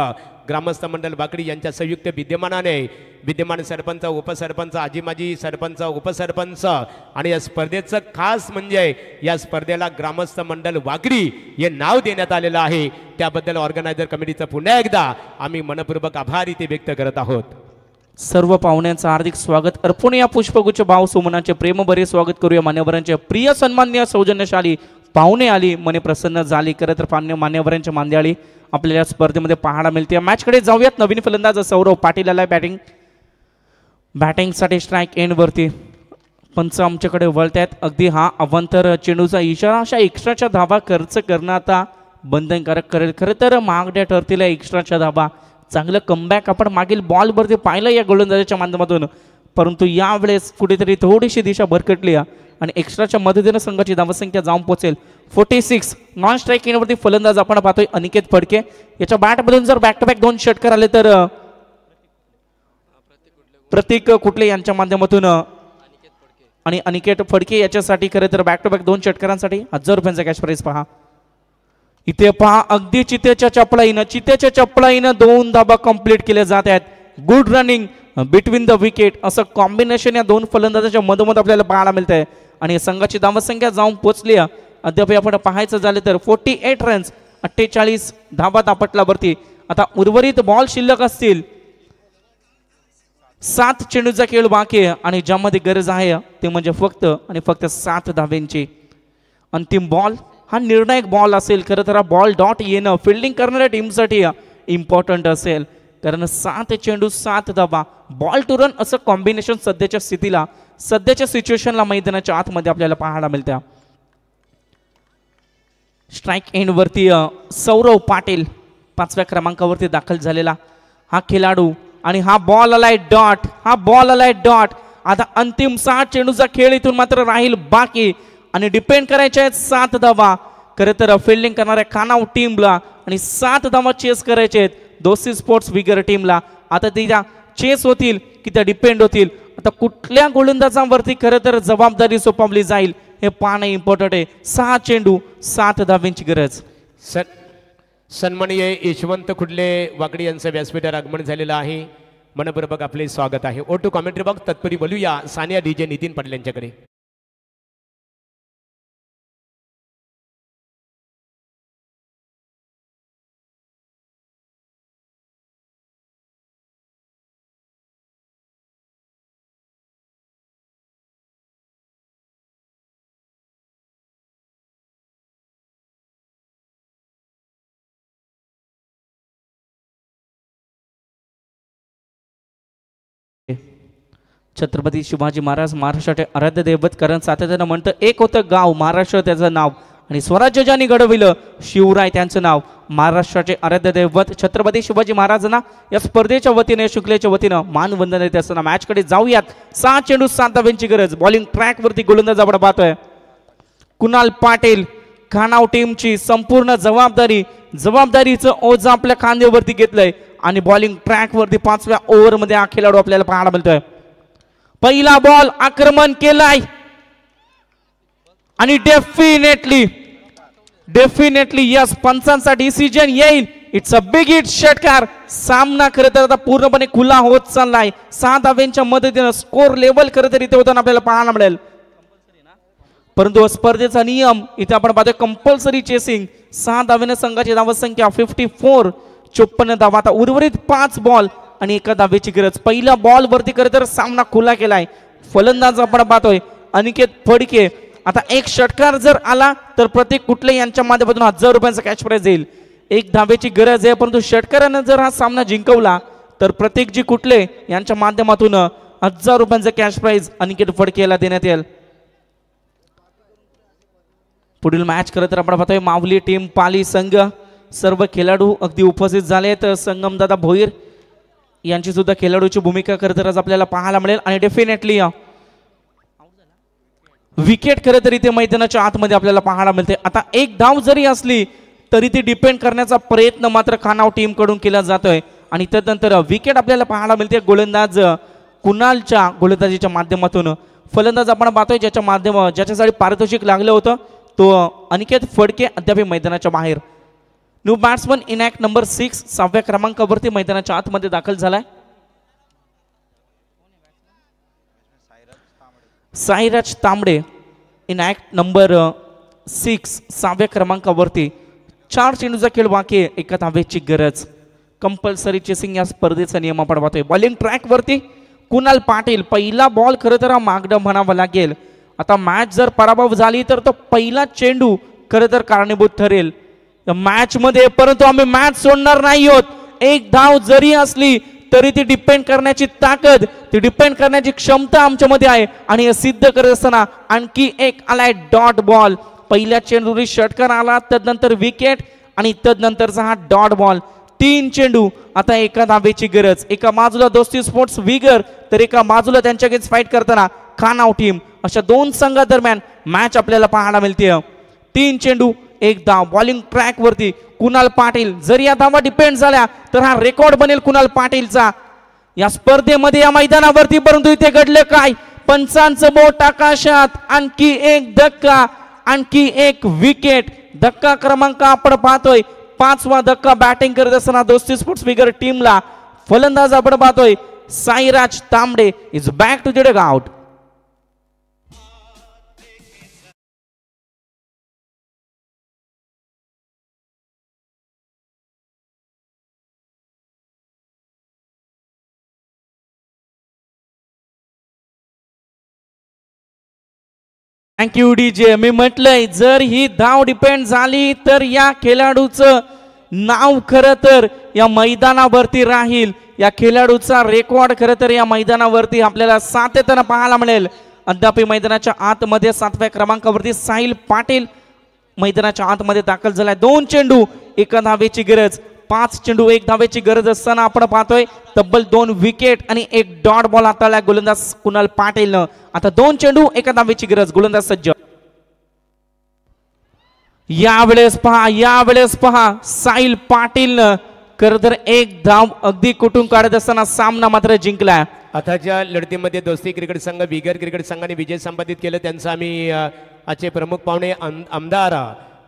ग्रामस्थ मंडळ वाकडी यांच्या संयुक्त विद्यमानाने विद्यमान सरपंच, उपसरपंच, आजी माजी सरपंच, उपसरपंच आणि या स्पर्धेचं खास म्हणजे या स्पर्धेला ग्रामस्थ मंडळ वाकडी हे नाव देण्यात आलेलं आहे. त्याबद्दल ऑर्गनायझर कमिटीचं पुन्हा एकदा आम्ही मनपूर्वक आभार इथे व्यक्त करत आहोत. सर्व पाहुण्यांचं हार्दिक स्वागत अर्पण या पुष्पगुच्छ भाव सुमनाचे प्रेमभरे स्वागत करूया. मान्यवरांचे प्रिय सन्मान्य सौजन्यशाली पाहुणे आली, मने प्रसन्न झाली. खरं तर मान्यवरांच्या मांद्याळी आपल्याला स्पर्धेमध्ये पाहायला मिळते. मॅचकडे जाऊयात. नवीन फलंदाज सौरव पाटील आला बॅटिंगसाठी स्ट्राईक एंडवरती. पंच आमच्याकडे वळतायत. अगदी हा अवांतर चेंडूचा इशारा. अशा एक्स्ट्राच्या धावा खर्च करणं आता बंधनकारक करेल. खरं तर महागड्या ठरतील एक्स्ट्राच्या धावा. चांगलं कमबॅक आपण मागील बॉलवरती पाहिलं या गोलंदाजाच्या माध्यमातून, परंतु यावेळेस कुठेतरी थोडीशी दिशा भरकटली आणि एक्स्ट्राच्या मदतीनं संघाची धावसंख्या जाऊन पोहोचेल 46. नॉन स्ट्राईक एंडवरती फलंदाज आपण पाहतोय अनिकेत फडके. याच्या बॅटमधून जर बॅक टू बॅक 2 षटकार आले तर प्रतीक कुठले यांच्या माध्यमातून आणि अनिकेत फडके याच्यासाठी खरं तर बॅक टू बॅक 2 षटकारांसाठी 1000 रुपयांचा कॅश प्राइज पहा. इथे पहा अगदी चितेच्या चपळाईनं 2 धाबा कंप्लीट केले जात आहेत. Good running between the wicket असं कॉम्बिनेशन या 2 फलंदाजाच्या मधोमध आपल्याला पाहायला मिळत आहे आणि संघाची धावसंख्या जाऊन पोहोचली अद्याप आपण पाहायचं झालं तर 48 रन्स 48 धाबा दापटलावरती. आता उर्वरित बॉल शिल्लक असतील 7 चेंडूचा खेळ बाकी आहे आणि ज्यामध्ये गरज आहे ते म्हणजे फक्त आणि फक्त 7 धाब्यांची. अंतिम बॉल हा निर्णायक बॉल असेल. खरं तर हा बॉल डॉट येणं फिल्डिंग करणाऱ्या टीमसाठी इम्पॉर्टंट असेल, कारण 7 चेंडू 7 धाबा बॉल टू रन असं कॉम्बिनेशन सध्याच्या स्थितीला सध्याच्या सिच्युएशनला मैदानाच्या आतमध्ये आपल्याला पाहायला मिळतं. स्ट्राईक एंडवरती सौरव पाटील 5व्या क्रमांकावरती दाखल झालेला हा खेळाडू आणि हा बॉल आलाय डॉट. आता अंतिम 7 चेंडूचा खेळ इथून मात्र राहील बाकी आणि डिपेंड करायचे आहेत 7 धावा. खरं तर फिल्डिंग करणाऱ्या खानाव टीमला आणि 7 धावा चेस करायचे आहेत दोस्ती स्पोर्ट्स विगर टीमला. आता त्या चेस होतील की त्या डिपेंड होतील. आता कुठल्या गोलंदाजांवरती खरं तर जबाबदारी सोपवली जाईल हे पाहणं इम्पॉर्टंट आहे. 6 चेंडू 7 धाव्यांची गरज. सन्माननीय यशवंत खुडले वाकडी यांचं व्यासपीठावर आगमन झालेलं आहे. मनपूर्वक आपले स्वागत आहे. ओ टू कॉमेंट्री बॉक्स तत्परी बोलूया सानिया डीजे नितीन पाटील यांच्याकडे. छत्रपती शिवाजी महाराज महाराष्ट्राचे आराध्य दैवत, कारण सातत्यानं म्हणतं एक होतं गाव महाराष्ट्र त्याचं नाव आणि स्वराज्य ज्यांनी घडविलं शिवराय त्यांचं नाव. महाराष्ट्राचे आराध्य दैवत छत्रपती शिवाजी महाराजांना या स्पर्धेच्या वतीने शुक्लेच्या वतीनं मानवंदन देत असताना मॅचकडे जाऊयात. 6 चेंडू 7 धाव्यांची गरज. बॉलिंग ट्रॅकवरती गोलंदाज आपण पाहतोय कुणाल पाटील. खानाव टीमची संपूर्ण जबाबदारीचं ओझं आपल्या खांद्यावरती घेतलंय आणि बॉलिंग ट्रॅकवरती 5व्या ओव्हरमध्ये हा खेळाडू आपल्याला पाहायला मिळतोय. पहिला बॉल आक्रमण केलाय आणि डेफिनेटली यस पंचांचा डिसिजन येईल. इट्स अ बिग हिट षटकार. सामना खरं तर आता पूर्णपणे खुला होत चाललाय. 6 धाव्यांच्या मदतीनं स्कोर लेवल खरं तर इथे होताना आपल्याला पाहायला मिळेल, परंतु स्पर्धेचा नियम इथे आपण पाहतोय कंपल्सरी चेसिंग. 6 धाव्याने संघाची धावसंख्या 54 54 धावा. आता उर्वरित 5 बॉल आणि 1 धावेची गरज. पहिल्या बॉल वरती खरं तर सामना खुला केलाय. फलंदाज आपण पाहतोय अनिकेत फडके. आता 1 षटकार जर आला तर प्रत्येक कुठले यांच्या माध्यमातून 1000 रुपयांचा कॅश प्राइज येईल. 1 धावेची गरज आहे, परंतु षटकारानं जर हा सामना जिंकवला तर प्रत्येक जी कुठले यांच्या माध्यमातून 1000 रुपयांचा कॅश प्राइज अनिकेत फडकेला देण्यात येईल. पुढील मॅच खरं तर आपण पाहतोय माऊली टीम पाली संघ. सर्व खेळाडू अगदी उपस्थित झालेत. संगमदादा भोईर यांची सुद्धा खेळाडूची भूमिका खरं तर आज आपल्याला पाहायला मिळेल आणि डेफिनेटली विकेट खरं तर इथे मैदानाच्या आतमध्ये आपल्याला पाहायला मिळते. आता एक धाव जरी असली तरी ती डिपेंड करण्याचा प्रयत्न मात्र खानाव टीम कडून केला जातोय आणि त्यानंतर विकेट आपल्याला पाहायला मिळते गोलंदाज कुणालच्या गोलंदाजीच्या माध्यमातून. फलंदाज आपण पाहतोय ज्याच्यासाठी पारितोषिक लागलं होतं तो अनिकेत फडके अद्याप मैदानाच्या बाहेर. New batsman in act number 6 6व्या क्रमांकावरती मैदानाच्या आतमध्ये दाखल झालाय. साईराज तांबडे इन ऍक्ट नंबर 6 6व्या क्रमांकावरती. 4 चेंडूचा खेळ बाकी आहे, एका धावेची गरज. कंपल्सरी चेसिंग या स्पर्धेचा नियम आपण पाहतोय. बॉलिंग ट्रॅक वरती कुणाल पाटील. पहिला बॉल खरं तर मागणं म्हणावं लागेल. आता मॅच जर पराभव झाली तर तो पहिला चेंडू खरं तर कारणीभूत ठरेल मॅच मध्ये, परंतु आम्ही मॅच सोडणार नाही आहोत. एक धाव जरी असली तरी ती डिपेंड करण्याची ताकद, ती डिपेंड करण्याची क्षमता आमच्यामध्ये आहे आणि हे सिद्ध करत असताना आणखी एक आलाय डॉट बॉल. पहिल्या चेंडूवरील षटकार आला, तदनंतर विकेट आणि तदनंतरचा हा डॉट बॉल. 3 चेंडू. आता एका धावेची गरज. एका बाजूला दोस्ती स्पोर्ट्स विगर तर एका बाजूला त्यांच्या अगेन्स्ट फाईट करताना खानाव टीम. अशा दोन संघादरम्यान मॅच आपल्याला पाहायला मिळते. 3 चेंडू 1 धाव. बॉलिंग ट्रॅक वरती कुणाल पाटील. जर या धावा डिपेंड झाल्या तर हा रेकॉर्ड बनेल कुणाल पाटीलचा या स्पर्धेमध्ये या मैदानावरती. परंतु इथे घडलं काय? पंचांचं बोट आकाशात. आणखी एक धक्का, आणखी एक विकेट. धक्का क्रमांक आपण पाहतोय 5वा धक्का बॅटिंग करत असताना दोस्ती स्पोर्ट्स विगर टीमला. फलंदाज आपण पाहतोय Sairaj Tambde is back to the dugout. Thank you DJ. मी म्हटलंय जर ही धाव डिपेंड झाली तर या खेळाडूचं नाव खरं तर या मैदानावरती राहील. या खेळाडूचा रेकॉर्ड खरं तर या मैदानावरती आपल्याला सातत्यानं पाहायला मिळेल. अद्याप मैदानाच्या आतमध्ये 7व्या क्रमांकावरती साहिल पाटील मैदानाच्या आतमध्ये दाखल झालाय. 2 चेंडू 1 धावेची गरज. 5 चेंडू 1 धावेची गरज असताना आपण पाहतोय तब्बल 2 विकेट आणि 1 डॉट बॉल हाताळलाय गोलंदाज कुणाल पाटीलनं. आता 2 चेंडू 1 धावेची गरज. गोलंदाज सज्ज. यावेळेस पहा साहिल पाटीलनं खरं तर 1 धाव अगदी कुठून काढत असताना सामना मात्र जिंकलाय. आताच्या लढतीमध्ये दोस्ती क्रिकेट संघ बिगर क्रिकेट संघाने विजय संपादित केलं. त्यांचं आम्ही आजचे प्रमुख पाहुणे आमदार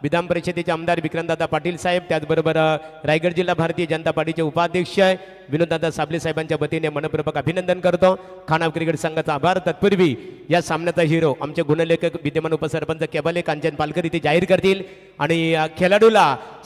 विधान परिषदेचे आमदार विक्रमदादा पाटील साहेब, त्याचबरोबर रायगड जिल्हा भारतीय जनता पार्टीचे उपाध्यक्ष विनोददादा साबले साहेबांच्या वतीने मनपूर्वक अभिनंदन करतो. खानाव क्रिकेट संघाचा आभार. तत्पूर्वी या सामन्याचा हिरो आमचे गुणलेखक विद्यमान उपसरपंच केबाले कांचन पालकर इथे जाहीर करतील आणि खेळाडूला